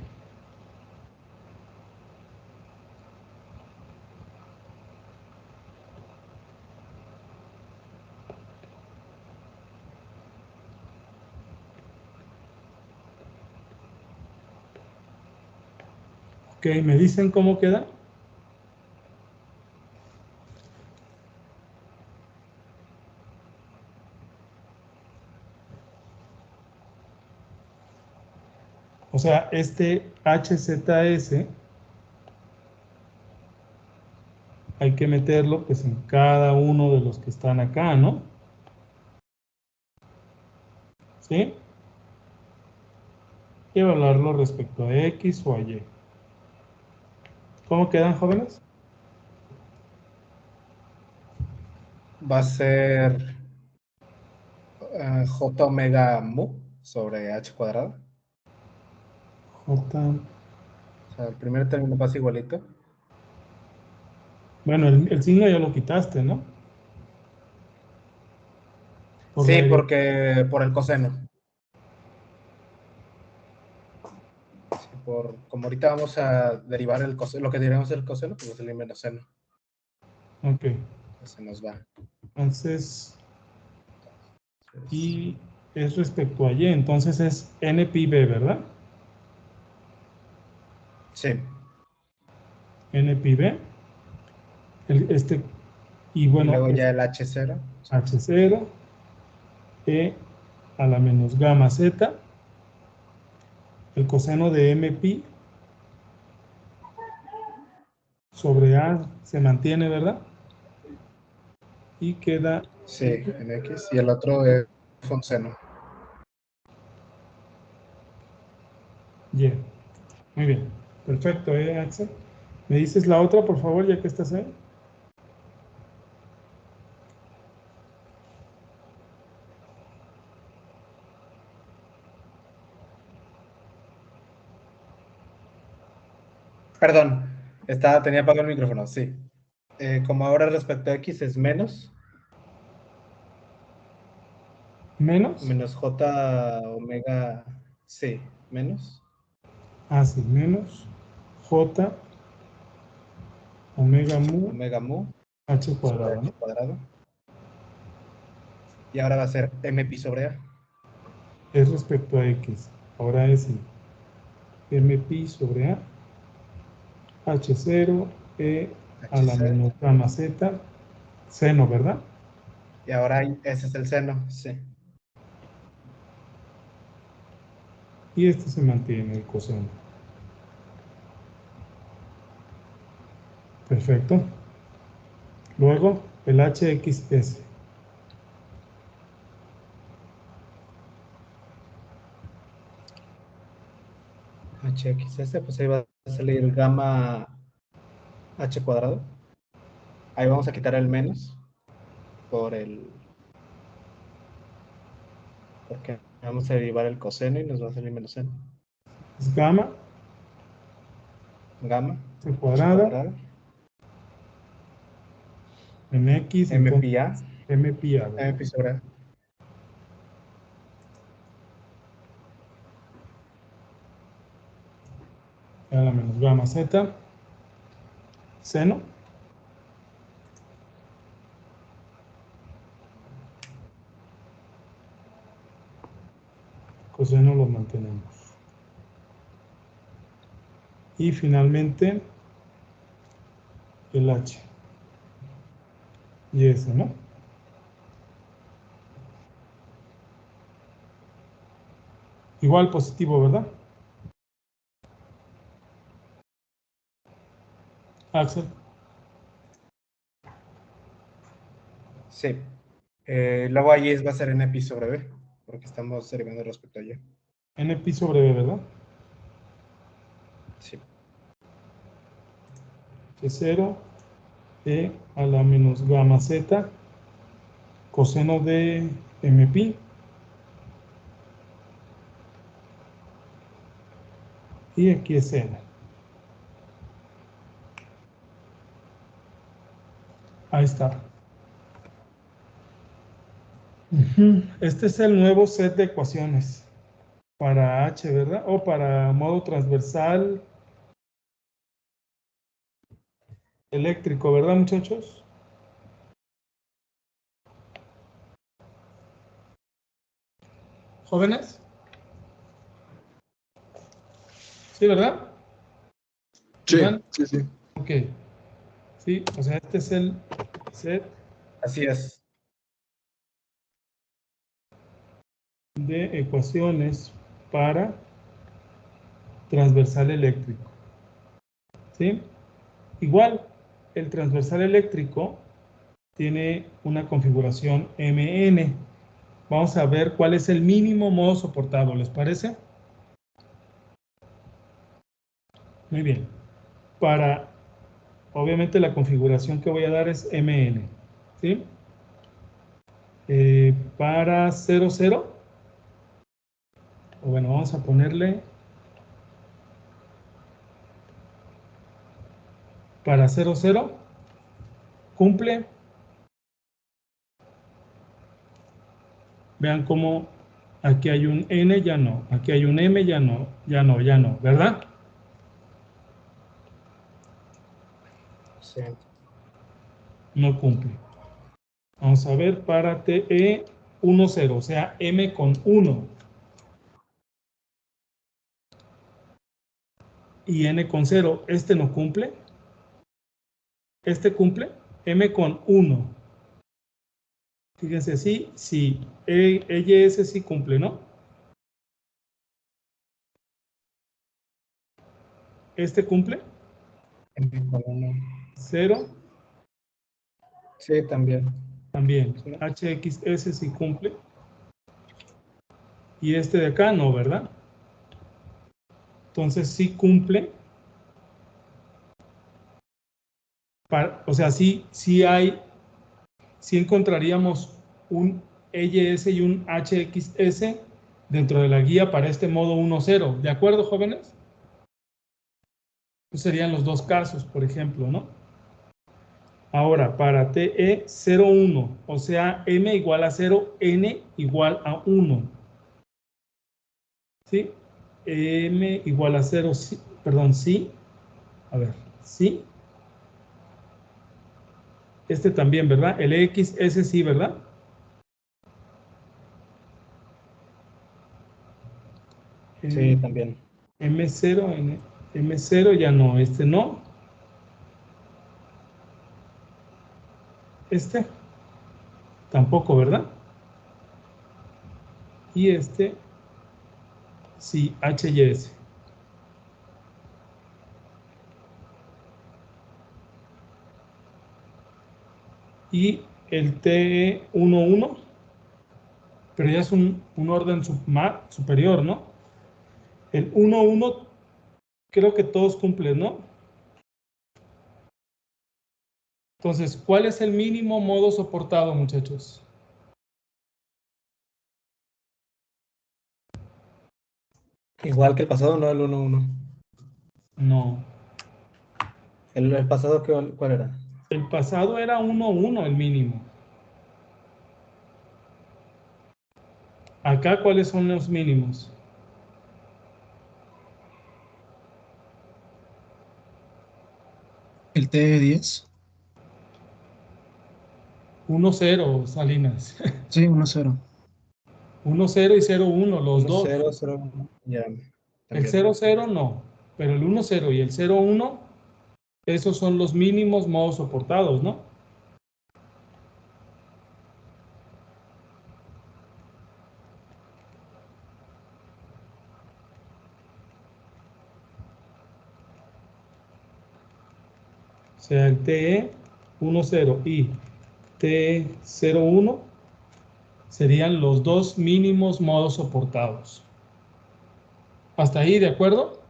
Ok, ¿me dicen cómo queda? O sea, este HZS hay que meterlo pues en cada uno de los que están acá, ¿no? ¿Sí? Y evaluarlo respecto a X o a Y. ¿Cómo quedan, jóvenes? Va a ser J omega mu sobre H cuadrado. J. O sea, el primer término pasa igualito. Bueno, el signo ya lo quitaste, ¿no? Por Sí, la porque por el coseno. Sí, como ahorita vamos a derivar el coseno, lo que diremos el coseno, pues va a salir menos seno. Ok. Se nos va. Entonces, y es respecto a Y, entonces es N pi B, ¿verdad? Sí. N pi B. Y Y bueno, luego es ya el H0. H0, E a la menos gamma Z, el coseno de M pi sobre A se mantiene, ¿verdad? Y queda Sí, en X. Y el otro es un seno. Y. Muy bien. Perfecto, Axel? ¿Me dices la otra, por favor, ya que estás ahí? Perdón, tenía apagado el micrófono, sí. Como ahora respecto a X es menos ¿Menos? J omega, sí, menos. Ah, sí, menos J omega mu Omega mu H sobre cuadrado, H ¿no? cuadrado. Y ahora va a ser M pi sobre A. Es respecto a X. Ahora es M pi sobre A, H0, E a la H0. menos gamma Z, seno, ¿verdad? Y ahora ese es el seno, sí. Y este se mantiene, el coseno. Perfecto. Luego, el HXS. HXS, pues ahí va a salir gamma H cuadrado. Ahí vamos a quitar el menos porque vamos a derivar el coseno y nos va a salir menos seno. Es gamma Gamma H H cuadrada cuadrado. en X, M entonces pi A. M pi A, M ¿verdad? pi sobre A. A la menos gamma Z, seno. Coseno lo mantenemos. Y finalmente, el H. Y ese, ¿no? Igual positivo, ¿verdad? Axel. Sí. Luego ahí va a ser N pi sobre B, porque estamos derivando respecto a Y. N pi sobre B, ¿verdad? Sí. H0, E a la menos gamma Z, coseno de M pi. Y aquí es N. Ahí está. Este es el nuevo set de ecuaciones para H, ¿verdad? O para modo transversal eléctrico, ¿verdad, muchachos? ¿Jóvenes? ¿Sí, verdad? Sí, ¿Iván? sí, sí. Ok. Sí, o sea, este es el set Así es. de ecuaciones para transversal eléctrico. ¿Sí? Igual, el transversal eléctrico tiene una configuración MN. Vamos a ver cuál es el mínimo modo soportado, ¿les parece? Muy bien. Para, obviamente, la configuración que voy a dar es MN. ¿Sí? Para 00, o bueno, vamos a ponerle para 00, cumple. Vean cómo aquí hay un N, ya no. Aquí hay un M, ya no. Ya no, ya no, ¿verdad? Sí. No cumple. Vamos a ver para TE 10, o sea, M con 1 y N con 0. Este no cumple. Este cumple. M con 1. Fíjense, sí, sí. EYS sí cumple, ¿no? Este cumple. M con 1. 0 Sí, también. también. ¿Sí? HXS sí cumple. Y este de acá no, ¿verdad? Entonces sí cumple. O sea, sí hay, sí encontraríamos un EYS y un HXS dentro de la guía para este modo 1.0. ¿De acuerdo, jóvenes? Estos serían los dos casos, por ejemplo, ¿no? Ahora, para TE01, o sea, M igual a 0, N igual a 1. ¿Sí? M igual a 0, sí, perdón, sí. A ver, sí. Este también, ¿verdad? El XS sí, ¿verdad? Sí, también. M0, M0 ya no, este no. Este tampoco, ¿verdad? Y este sí, HYS. Y el TE11, pero ya es un orden superior, ¿no? El 1.1 creo que todos cumplen, ¿no? Entonces, ¿cuál es el mínimo modo soportado, muchachos? Igual que el pasado, no el 1-1. No. ¿El pasado cuál era? El pasado era 1.1 el mínimo. Acá, ¿cuáles son los mínimos? El TE10. 1.0, Salinas. Sí, 1-0. 1.0 y 0.1, los 1-0, dos. 0-1. Ya, El también. 0.0 no, pero el 1.0 y el 0.1, esos son los mínimos modos soportados, ¿no? O sea, el TE 1.0 y TE 0.1 serían los dos mínimos modos soportados. ¿Hasta ahí, de acuerdo?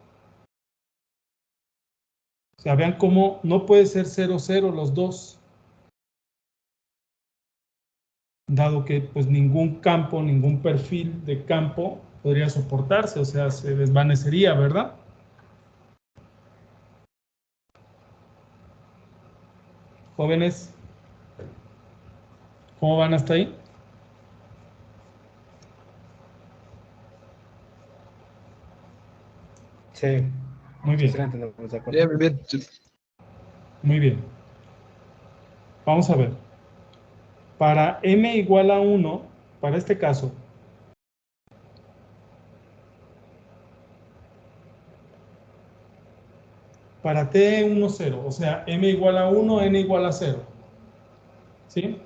O sea, vean cómo no puede ser 0.0 los dos, dado que pues ningún campo, ningún perfil de campo podría soportarse, o sea, se desvanecería, ¿verdad? Jóvenes, ¿cómo van hasta ahí? Sí. Muy Sí, bien, sí la entendemos, de acuerdo. Bien, bien, bien. Sí. muy bien. Vamos a ver. Para m igual a 1, para este caso, para t 1, 0, o sea, m igual a 1, n igual a 0. ¿Sí?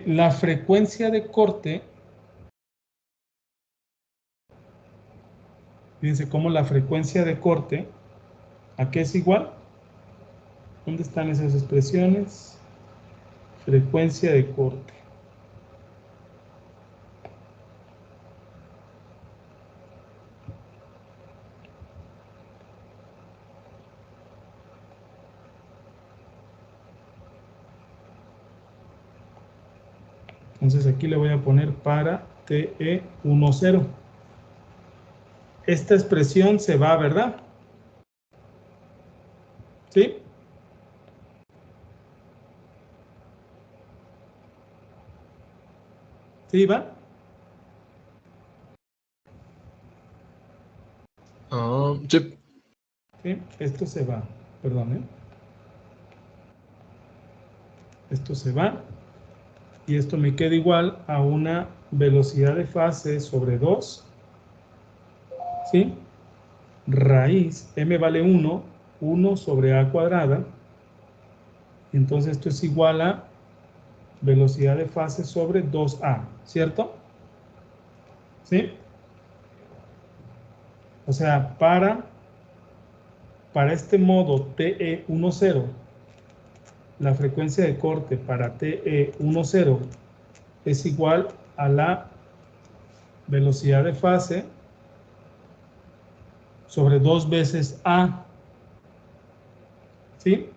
La frecuencia de corte, fíjense cómo la frecuencia de corte, ¿a qué es igual? ¿Dónde están esas expresiones? Frecuencia de corte. Entonces aquí le voy a poner para TE 1, 0. Esta expresión se va, ¿verdad? ¿Sí? ¿Sí va? Sí. ¿Sí? Esto se va, perdón, ¿eh? Esto se va. Y esto me queda igual a una velocidad de fase sobre 2. ¿Sí? Raíz, m vale 1, 1 sobre a cuadrada. Entonces esto es igual a velocidad de fase sobre 2a, ¿cierto? ¿Sí? O sea, para este modo TE10, la frecuencia de corte para TE10 es igual a la velocidad de fase sobre 2 veces A. ¿Sí?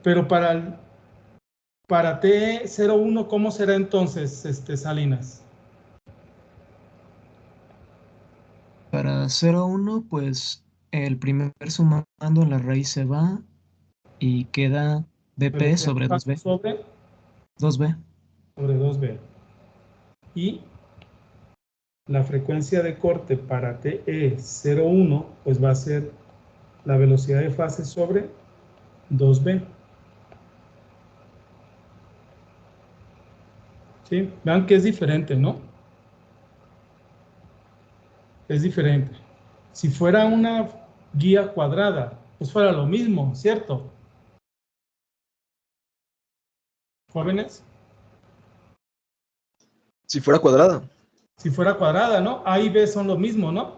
Pero para TE01, ¿cómo será entonces, Salinas? Para 0,1, pues el primer sumando la raíz se va y queda BP Velocidad de sobre fase 2B. sobre 2B. 2B. Y la frecuencia de corte para TE01, pues va a ser la velocidad de fase sobre 2B. ¿Sí? Vean que es diferente, ¿no? Es diferente. Si fuera una guía cuadrada, pues fuera lo mismo, ¿cierto? Jóvenes, Si fuera cuadrada. si fuera cuadrada, ¿no? A y B son lo mismo, ¿no?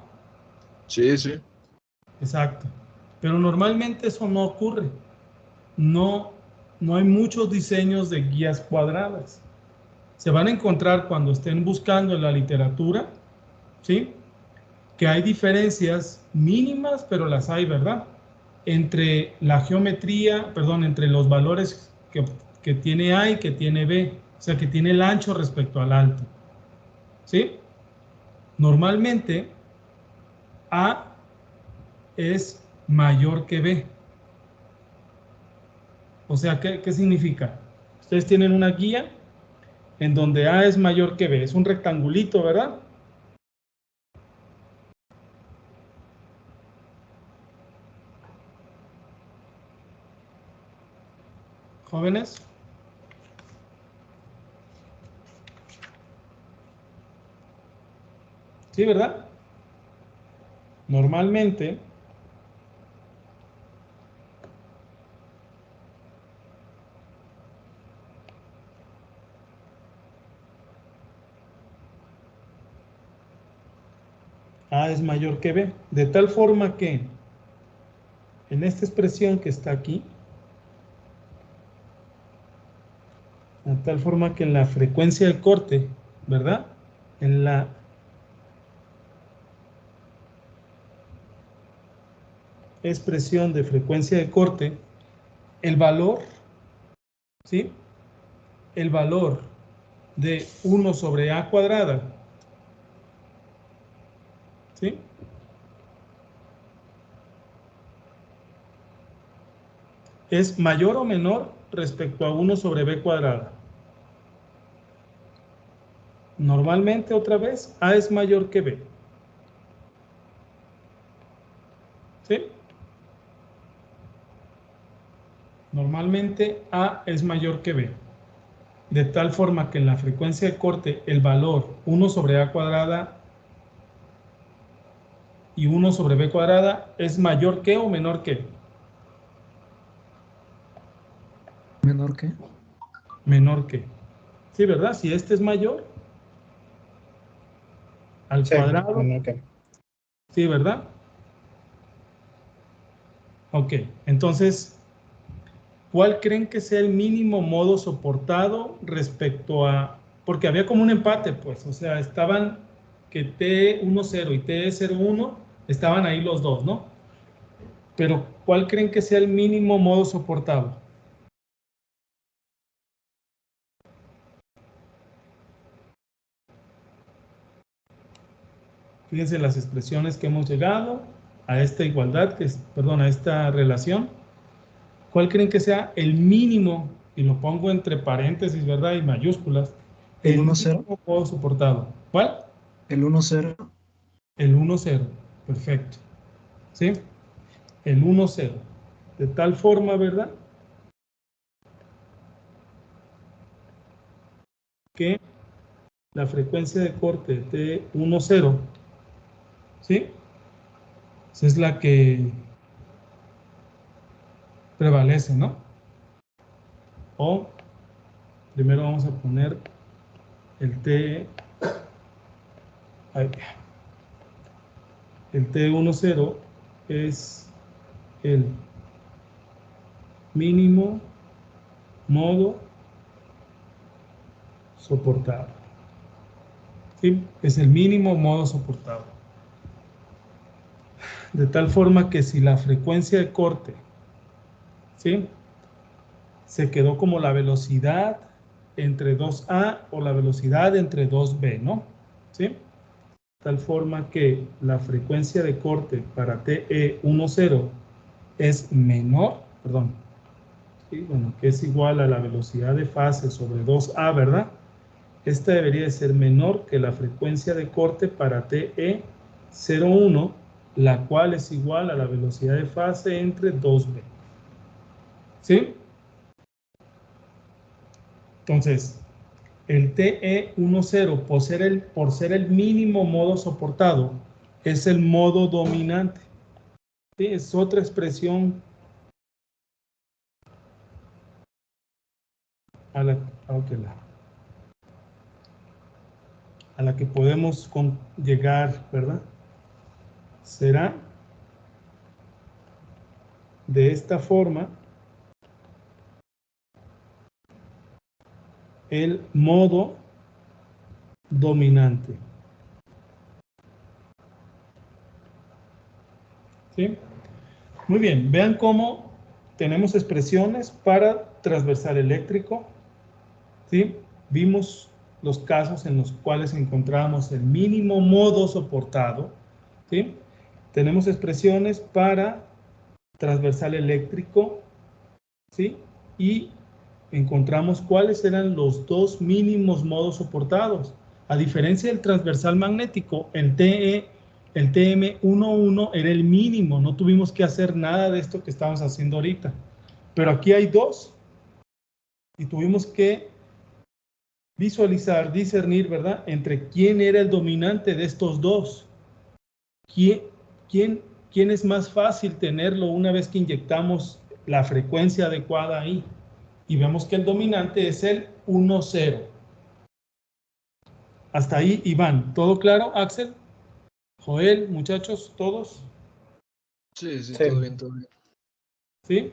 Sí, sí. Exacto. Pero normalmente eso no ocurre. No, no hay muchos diseños de guías cuadradas. Se van a encontrar cuando estén buscando en la literatura, ¿sí? Que hay diferencias mínimas, pero las hay, ¿verdad? Entre la geometría, perdón, entre los valores que tiene A y que tiene B, o sea, que tiene el ancho respecto al alto, ¿sí? Normalmente, A es mayor que B. O sea, ¿qué significa? Ustedes tienen una guía en donde A es mayor que B, es un rectangulito, ¿verdad? Jóvenes. Sí, ¿verdad? Normalmente, A es mayor que B, de tal forma que en esta expresión que está aquí, de tal forma que en la frecuencia de corte, ¿verdad? En la expresión de frecuencia de corte, el valor, ¿sí? El valor de 1 sobre A cuadrada, ¿sí? Es mayor o menor respecto a 1 sobre B cuadrada. Normalmente, otra vez, A es mayor que B. ¿Sí? Normalmente A es mayor que B, de tal forma que en la frecuencia de corte el valor 1 sobre A cuadrada y 1 sobre B cuadrada es mayor que o menor que. ¿Menor que? Menor que. Sí, ¿verdad? Si este es mayor al Sí, cuadrado, menor que. sí, ¿verdad? Ok, entonces, ¿cuál creen que sea el mínimo modo soportado respecto a... Porque había como un empate, pues, o sea, estaban que T10 y T01 estaban ahí los dos, ¿no? Pero, ¿cuál creen que sea el mínimo modo soportado? Fíjense las expresiones que hemos llegado a esta igualdad, perdón, a esta relación. ¿Cuál creen que sea el mínimo? Y lo pongo entre paréntesis, ¿verdad? Y mayúsculas. El El 1,0. mínimo modo soportado. ¿Cuál? El 1,0. El 1,0. Perfecto. ¿Sí? El 1,0. De tal forma, ¿verdad? Que la frecuencia de corte de 1,0, ¿sí? Esa es la que prevalece, ¿no? O primero vamos a poner el T, el T10 es el mínimo modo soportado. ¿Sí? Es el mínimo modo soportado. De tal forma que si la frecuencia de corte, ¿sí?, se quedó como la velocidad entre 2A o la velocidad entre 2B, ¿no? ¿Sí? De tal forma que la frecuencia de corte para TE10 es menor, perdón, ¿sí? Bueno, que es igual a la velocidad de fase sobre 2A, ¿verdad? Esta debería de ser menor que la frecuencia de corte para TE01, la cual es igual a la velocidad de fase entre 2B. ¿Sí? Entonces, el TE10, por ser el mínimo modo soportado, es el modo dominante. ¿Sí? Es otra expresión a la, a la que podemos llegar, ¿verdad? Será de esta forma el modo dominante. ¿Sí? Muy bien, vean cómo tenemos expresiones para transversal eléctrico. ¿Sí? Vimos los casos en los cuales encontramos el mínimo modo soportado. ¿Sí? Tenemos expresiones para transversal eléctrico. ¿Sí? Y encontramos cuáles eran los dos mínimos modos soportados. A diferencia del transversal magnético, el TM11 era el mínimo, no tuvimos que hacer nada de esto que estamos haciendo ahorita. Pero aquí hay dos y tuvimos que visualizar, discernir, ¿verdad?, entre quién era el dominante de estos dos. ¿Quién es más fácil tenerlo una vez que inyectamos la frecuencia adecuada ahí? Y vemos que el dominante es el 1,0. Hasta ahí, Iván. ¿Todo claro, Axel? Joel, muchachos, ¿todos? Sí, sí, Sí. todo bien, todo bien. ¿Sí?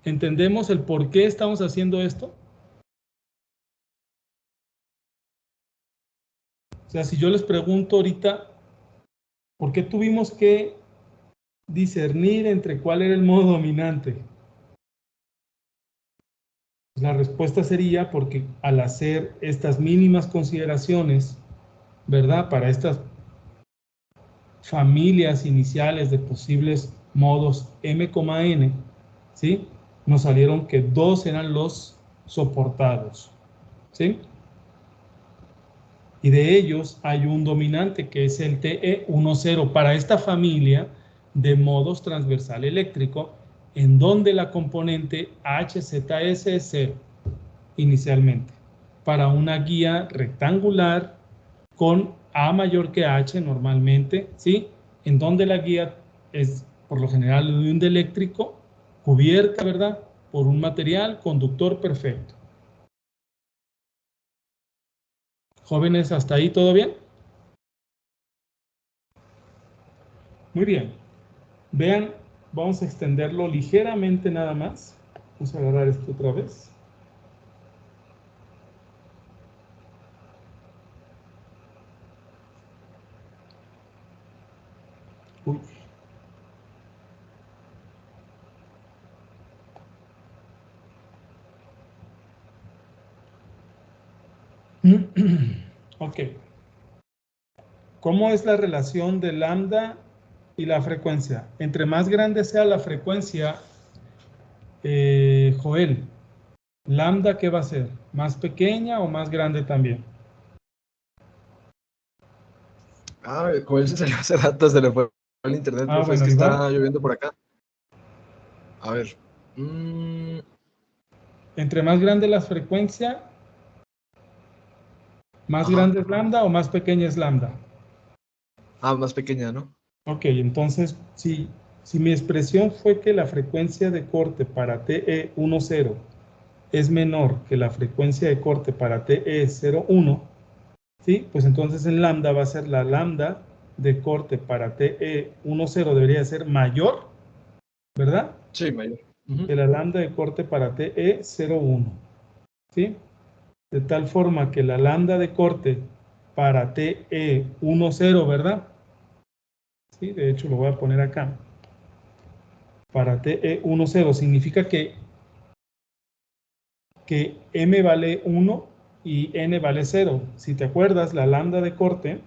¿Entendemos el por qué estamos haciendo esto? O sea, si yo les pregunto ahorita, ¿por qué tuvimos que discernir entre cuál era el modo dominante? La respuesta sería porque al hacer estas mínimas consideraciones, ¿verdad?, para estas familias iniciales de posibles modos M,N, ¿sí?, nos salieron que dos eran los soportados, ¿sí? Y de ellos hay un dominante que es el TE10. Para esta familia de modos transversal eléctrico, en donde la componente HZS es 0 inicialmente, para una guía rectangular con A mayor que H normalmente, ¿sí? En donde la guía es por lo general de un dieléctrico, cubierta, ¿verdad?, por un material conductor perfecto. Jóvenes, ¿hasta ahí todo bien? Muy bien. Vean, vamos a extenderlo ligeramente nada más. Vamos a agarrar esto otra vez. Uy. Ok. ¿Cómo es la relación de lambda y la frecuencia? Entre más grande sea la frecuencia, Joel, lambda, ¿qué va a ser? ¿Más pequeña o más grande también? Ah, Joel se salió hace rato, se le fue el internet, Ah, profe, es bueno, que Iván. está lloviendo por acá. A ver. Entre más grande la frecuencia, ¿más Ajá. grande es lambda o más pequeña es lambda? Ah, más pequeña, ¿no? Ok, entonces, si mi expresión fue que la frecuencia de corte para TE10 es menor que la frecuencia de corte para TE01, ¿sí? Pues entonces en lambda va a ser la lambda de corte para TE10 debería ser mayor, ¿verdad?, Sí, mayor. que la lambda de corte para TE01, ¿sí? De tal forma que la lambda de corte para TE10, ¿verdad? Sí, de hecho lo voy a poner acá. Para TE10 significa que M vale 1 y N vale 0. Si te acuerdas, la lambda de corte,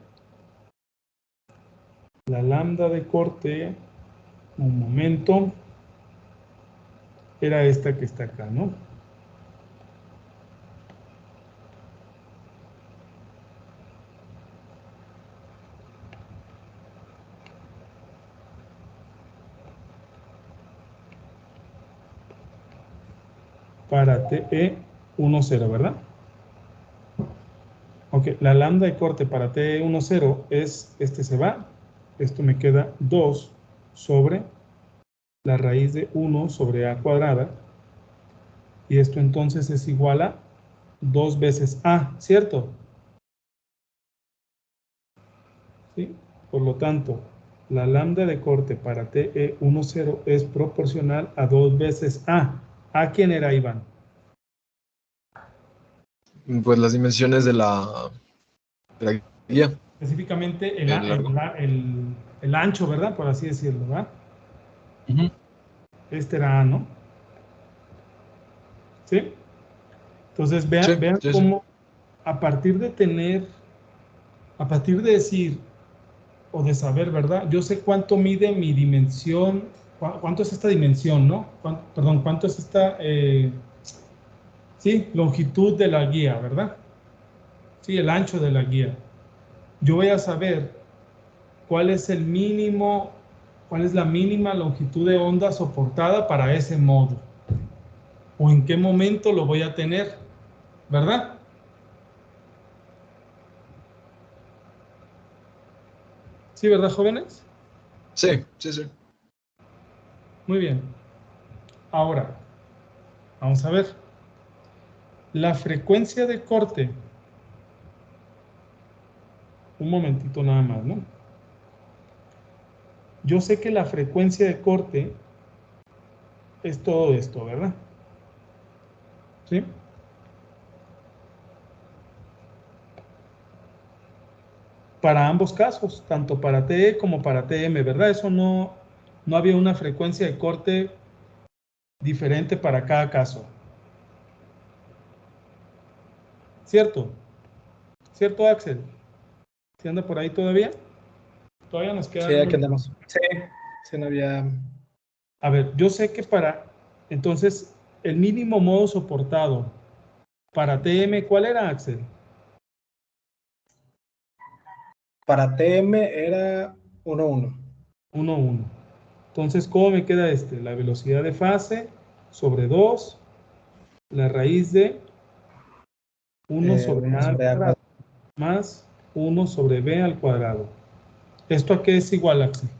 un momento, era esta que está acá, ¿no? Para TE10, ¿verdad? Ok, la lambda de corte para TE10 es, este se va, esto me queda 2 sobre la raíz de 1 sobre A cuadrada, y esto entonces es igual a 2 veces A, ¿cierto? ¿Sí? Por lo tanto, la lambda de corte para TE10 es proporcional a 2 veces A. ¿A quién era, Iván? Pues las dimensiones de la guía, Específicamente el largo. el ancho, ¿verdad? Por así decirlo, ¿verdad? Ujú. Este era A, ¿no? ¿Sí? Entonces, Sí, vean sí, sí. cómo a partir de decir o de saber, ¿verdad? Yo sé cuánto mide mi dimensión, cuánto es esta dimensión, ¿no? Perdón, cuánto es esta, sí, longitud de la guía, ¿verdad? Sí, el ancho de la guía. Yo voy a saber cuál es el mínimo, cuál es la mínima longitud de onda soportada para ese modo. O en qué momento lo voy a tener, ¿verdad? Sí, ¿verdad, jóvenes? Sí, sí, sí. Muy bien. Ahora, vamos a ver. La frecuencia de corte. Un momentito nada más, ¿no? Yo sé que la frecuencia de corte es todo esto, ¿verdad? ¿Sí? Para ambos casos, tanto para TE como para TM, ¿verdad? Eso no había una frecuencia de corte diferente para cada caso. ¿Cierto? ¿Cierto, Axel? ¿Sí anda por ahí todavía? Todavía nos queda. Sí, aquí andamos. Sí, sí, no había. A ver, yo sé que entonces, el mínimo modo soportado para TM, ¿cuál era, Axel? Para TM era 1-1. 1,1. Entonces, ¿cómo me queda este? La velocidad de fase sobre 2, la raíz de 1 sobre 1 A al sobre A cuadrado, más 1 sobre B al cuadrado. ¿Esto a qué es igual, Axel?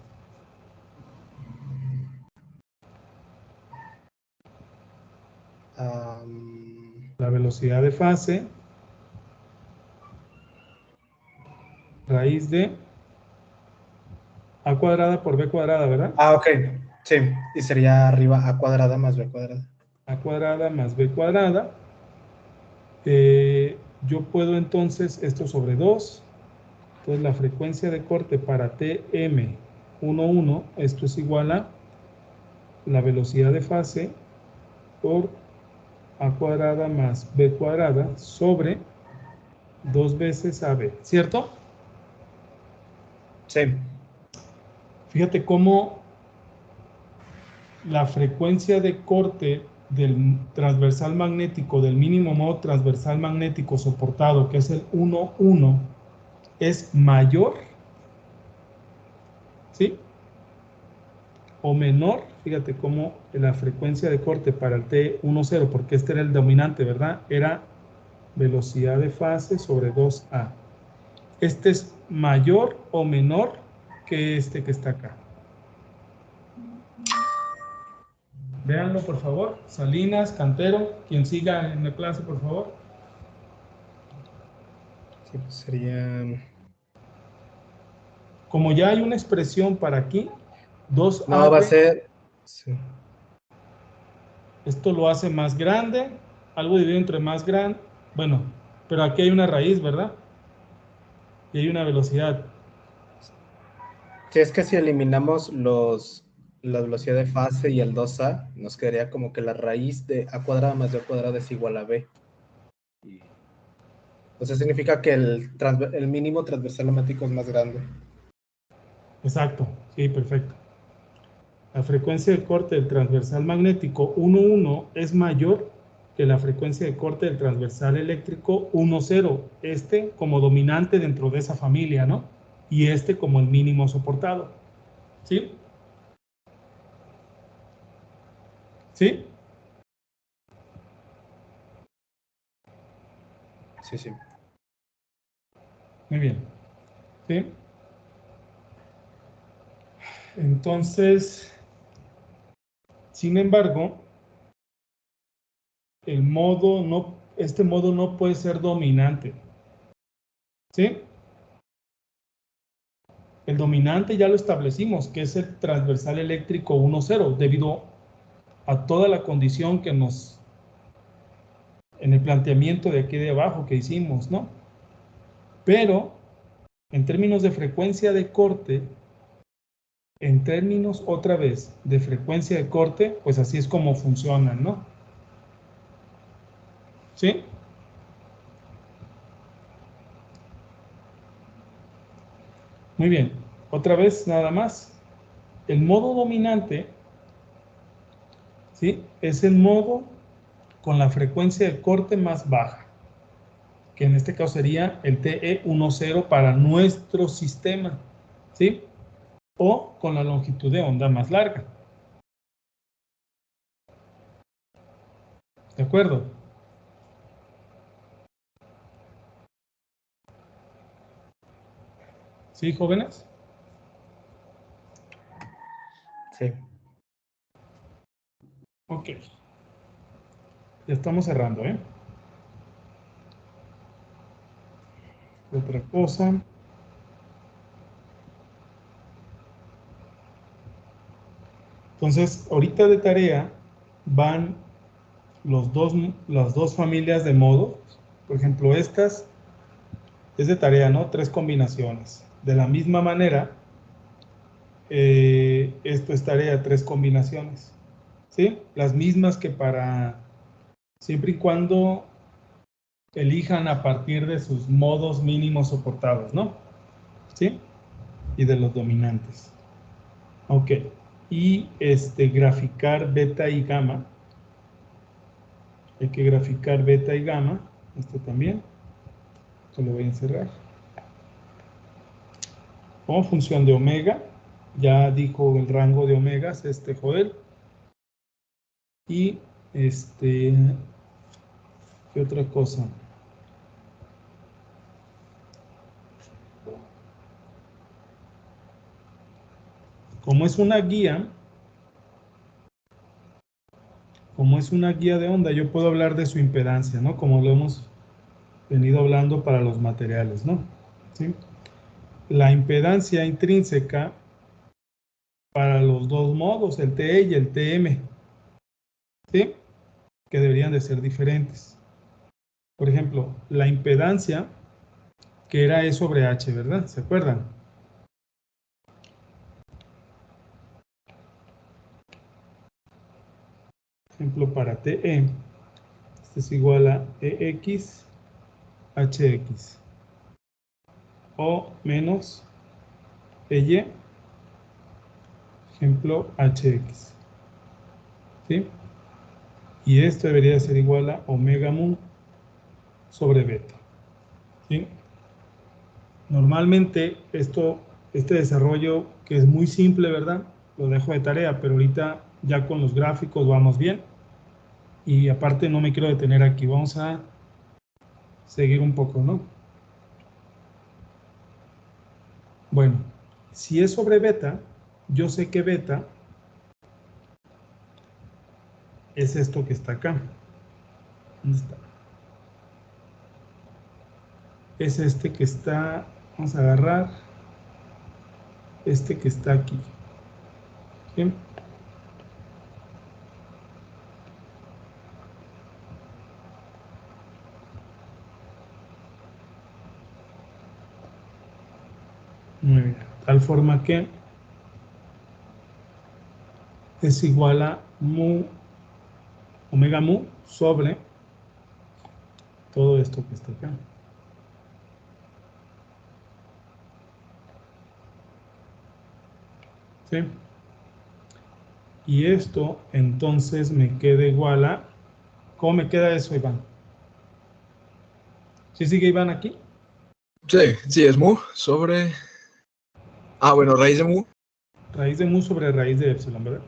La velocidad de fase, raíz de A cuadrada por B cuadrada, ¿verdad? ok. Sí, y sería arriba A cuadrada más B cuadrada. A cuadrada más B cuadrada. Yo puedo entonces esto sobre 2. Entonces la frecuencia de corte para TM11, esto es igual a la velocidad de fase por A cuadrada más B cuadrada sobre 2 veces AB, ¿cierto? Sí. Fíjate cómo la frecuencia de corte del transversal magnético, del mínimo modo transversal magnético soportado, que es el 1,1, es mayor, ¿sí? O menor, fíjate cómo la frecuencia de corte para el T10, porque este era el dominante, ¿verdad? Era velocidad de fase sobre 2A. Este es mayor o menor que este que está acá. Véanlo, por favor. Salinas, Cantero, quien siga en la clase, por favor. Sí, pues sería... Como ya hay una expresión para aquí, 2AB, No, va a ser... Sí. esto lo hace más grande, algo dividido entre más grande, bueno, pero aquí hay una raíz, ¿verdad? Y hay una velocidad. Si es que si eliminamos la velocidad de fase y el 2A, nos quedaría como que la raíz de A cuadrada más B cuadrada es igual a B. Entonces significa que el mínimo transversal magnético es más grande. Exacto, sí, perfecto. La frecuencia de corte del transversal magnético 1,1 es mayor que la frecuencia de corte del transversal eléctrico 1,0. Este como dominante dentro de esa familia, ¿no? Y este como el mínimo soportado. ¿Sí? ¿Sí? Sí, sí. Muy bien. ¿Sí? Entonces, sin embargo, este modo no puede ser dominante. ¿Sí? El dominante ya lo establecimos, que es el transversal eléctrico 1,0, debido a toda la condición que en el planteamiento de aquí de abajo que hicimos, ¿no? Pero, en términos de frecuencia de corte, en términos, otra vez, de frecuencia de corte, pues así es como funcionan, ¿no? ¿Sí? Muy bien. Otra vez, nada más. El modo dominante, ¿sí? Es el modo con la frecuencia de corte más baja, que en este caso sería el TE10 para nuestro sistema, ¿sí? O con la longitud de onda más larga. ¿De acuerdo? ¿Sí, jóvenes? Sí. Ok. Ya estamos cerrando, ¿eh? Otra cosa. Entonces, ahorita de tarea van las dos familias de modos. Por ejemplo, estas es de tarea, ¿no? 3 combinaciones. De la misma manera, esto es tarea, 3 combinaciones. ¿Sí? Las mismas que para, siempre y cuando elijan a partir de sus modos mínimos soportados, ¿no? ¿Sí? Y de los dominantes. Ok. Y graficar beta y gamma. Hay que graficar beta y gamma. Esto también. Esto lo voy a encerrar. Como función de omega. Ya dijo el rango de omegas, Joel. Y, ¿qué otra cosa? Como es una guía de onda, yo puedo hablar de su impedancia, ¿no? Como lo hemos venido hablando para los materiales, ¿no? ¿Sí? La impedancia intrínseca para los dos modos, el TE y el TM, ¿sí? Que deberían de ser diferentes. Por ejemplo, la impedancia, que era E sobre H, ¿verdad? ¿Se acuerdan? Ejemplo, para TE, este es igual a EX HX o menos EY, ejemplo, HX, ¿sí? Y esto debería ser igual a omega mu sobre beta, ¿sí? Normalmente este desarrollo, que es muy simple, ¿verdad? Lo dejo de tarea, pero ahorita ya con los gráficos vamos bien. Y aparte no me quiero detener aquí, vamos a seguir un poco, ¿no? Bueno, si es sobre beta, yo sé que beta es esto que está acá. ¿Dónde está? Es este que está, vamos a agarrar este que está aquí. ¿Sí? Muy bien. Tal forma que es igual a mu, omega mu sobre todo esto que está acá. ¿Sí? Y esto entonces me queda igual a, ¿cómo me queda eso, Iván? ¿Sí sigue Iván aquí? Sí, es mu sobre... bueno, raíz de mu. Raíz de mu sobre raíz de epsilon, ¿verdad?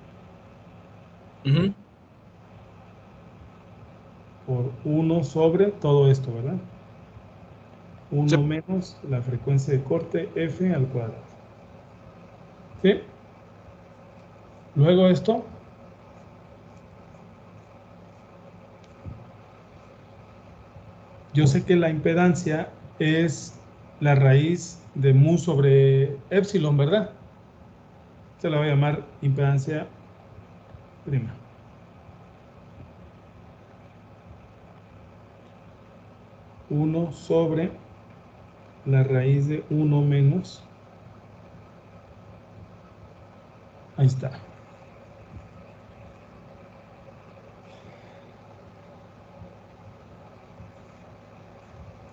Ujú. Por 1 sobre todo esto, ¿verdad? 1 Sí. menos la frecuencia de corte f al cuadrado. ¿Sí? Luego esto, yo sé que la impedancia es la raíz de mu sobre epsilon, ¿verdad? Se la voy a llamar impedancia prima. Uno sobre la raíz de 1 menos. Ahí está.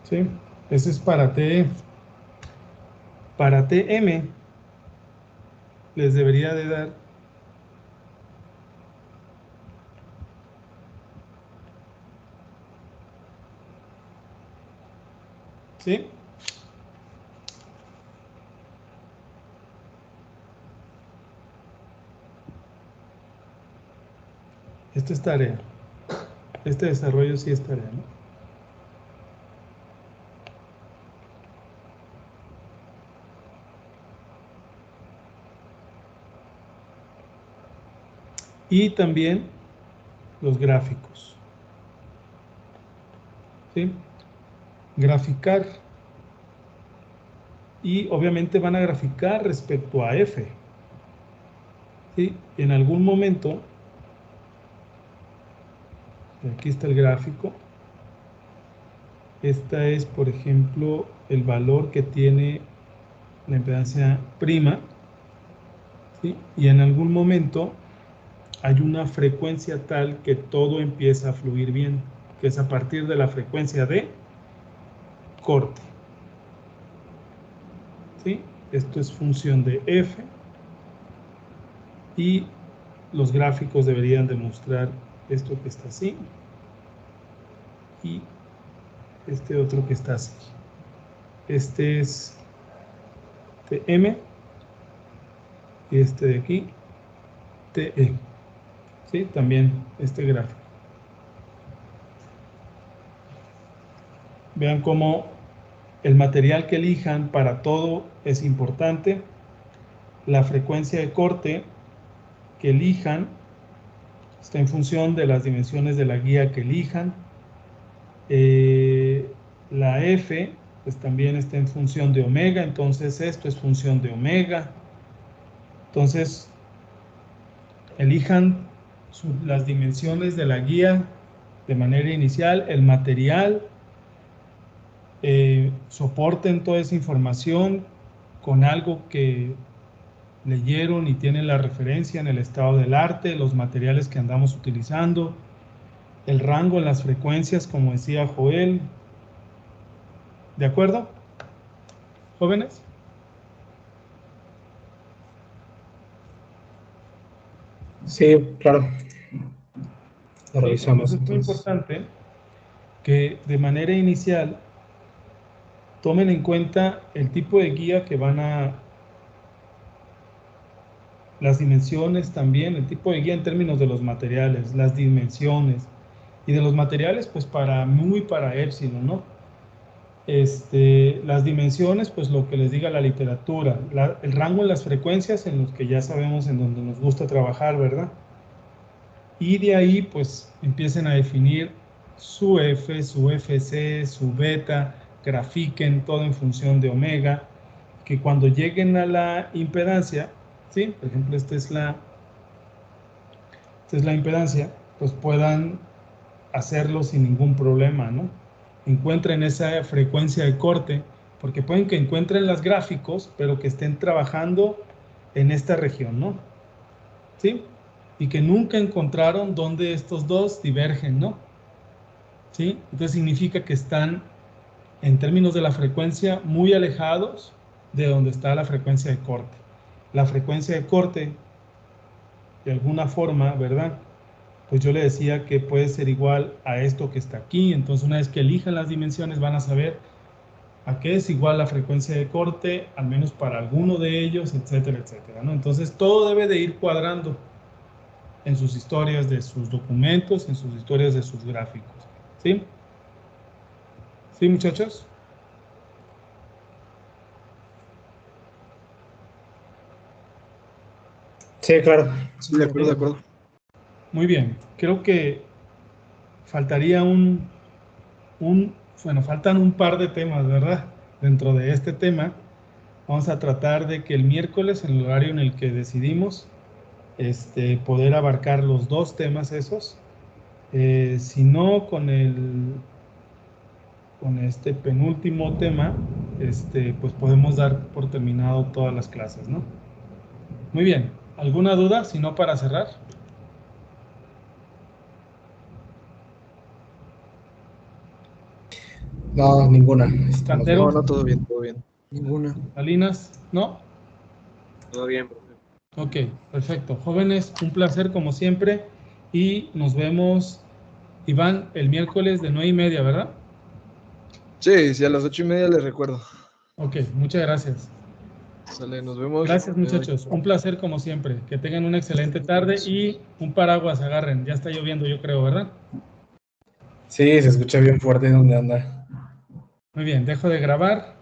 ¿Sí? Ese es para TE. Para TM les debería de dar ¿sí? Esto es tarea. Este desarrollo sí es tarea, ¿no? Y también los gráficos. ¿Sí? Graficar. Y obviamente van a graficar respecto a F. ¿Sí? En algún momento, aquí está el gráfico. Esta es, por ejemplo, el valor que tiene la impedancia prima. ¿Sí? Y en algún momento hay una frecuencia tal que todo empieza a fluir bien, que es a partir de la frecuencia de corte. ¿Sí? Esto es función de f y los gráficos deberían demostrar esto que está así y este otro que está así. Este es Tm, y este de aquí, TE. ¿Sí? También este gráfico. Vean cómo el material que elijan para todo es importante. La frecuencia de corte que elijan está en función de las dimensiones de la guía que elijan. La F pues también está en función de omega, entonces esto es función de omega. Entonces elijan las dimensiones de la guía de manera inicial, el material, soporten toda esa información con algo que leyeron y tienen la referencia en el estado del arte, los materiales que andamos utilizando, el rango en las frecuencias, como decía Joel. ¿De acuerdo, jóvenes? Sí, claro. Lo Sí, revisamos. entonces es muy importante que de manera inicial tomen en cuenta el tipo de guía que van a, las dimensiones también, el tipo de guía en términos de los materiales, las dimensiones, y de los materiales pues para mu y para épsilon, ¿no? Las dimensiones, pues lo que les diga la literatura, el rango en las frecuencias en los que ya sabemos en donde nos gusta trabajar, ¿verdad? Y de ahí pues empiecen a definir su F, su FC, su beta, grafiquen todo en función de omega, que cuando lleguen a la impedancia, ¿sí? Por ejemplo, esta es la impedancia, pues puedan hacerlo sin ningún problema, ¿no? Encuentren esa frecuencia de corte, porque pueden que encuentren los gráficos, pero que estén trabajando en esta región, ¿no? ¿Sí? Y que nunca encontraron dónde estos dos divergen, ¿no? ¿Sí? Entonces significa que están, en términos de la frecuencia, muy alejados de donde está la frecuencia de corte. La frecuencia de corte, de alguna forma, ¿verdad? Pues yo le decía que puede ser igual a esto que está aquí. Entonces, una vez que elijan las dimensiones, van a saber a qué es igual la frecuencia de corte, al menos para alguno de ellos, etcétera, etcétera, ¿no? Entonces, todo debe de ir cuadrando en sus historias de sus documentos, en sus historias de sus gráficos. ¿Sí? ¿Sí, muchachos? Sí, claro. Sí, de acuerdo, de acuerdo. Muy bien. Creo que faltaría bueno, faltan un par de temas, ¿verdad? Dentro de este tema, vamos a tratar de que el miércoles, en el horario en el que decidimos, poder abarcar los dos temas esos. Si no, con este penúltimo tema, pues podemos dar por terminado todas las clases, ¿no? Muy bien. ¿Alguna duda? Si no, para cerrar. No, ninguna. Estamos bien. Cantero, No, todo bien, todo bien. Ninguna. Salinas, ¿no? Todo bien, profe. Ok, perfecto. Jóvenes, un placer como siempre y nos vemos, Iván, el miércoles de 9:30, ¿verdad? Sí, sí, a las 8:30 les recuerdo. Ok, muchas gracias. Sale, nos vemos. Gracias, Bye, bye. muchachos. Un placer como siempre. Que tengan una excelente tarde y un paraguas agarren. Ya está lloviendo, yo creo, ¿verdad? Sí, se escucha bien fuerte donde anda. Muy bien, dejo de grabar.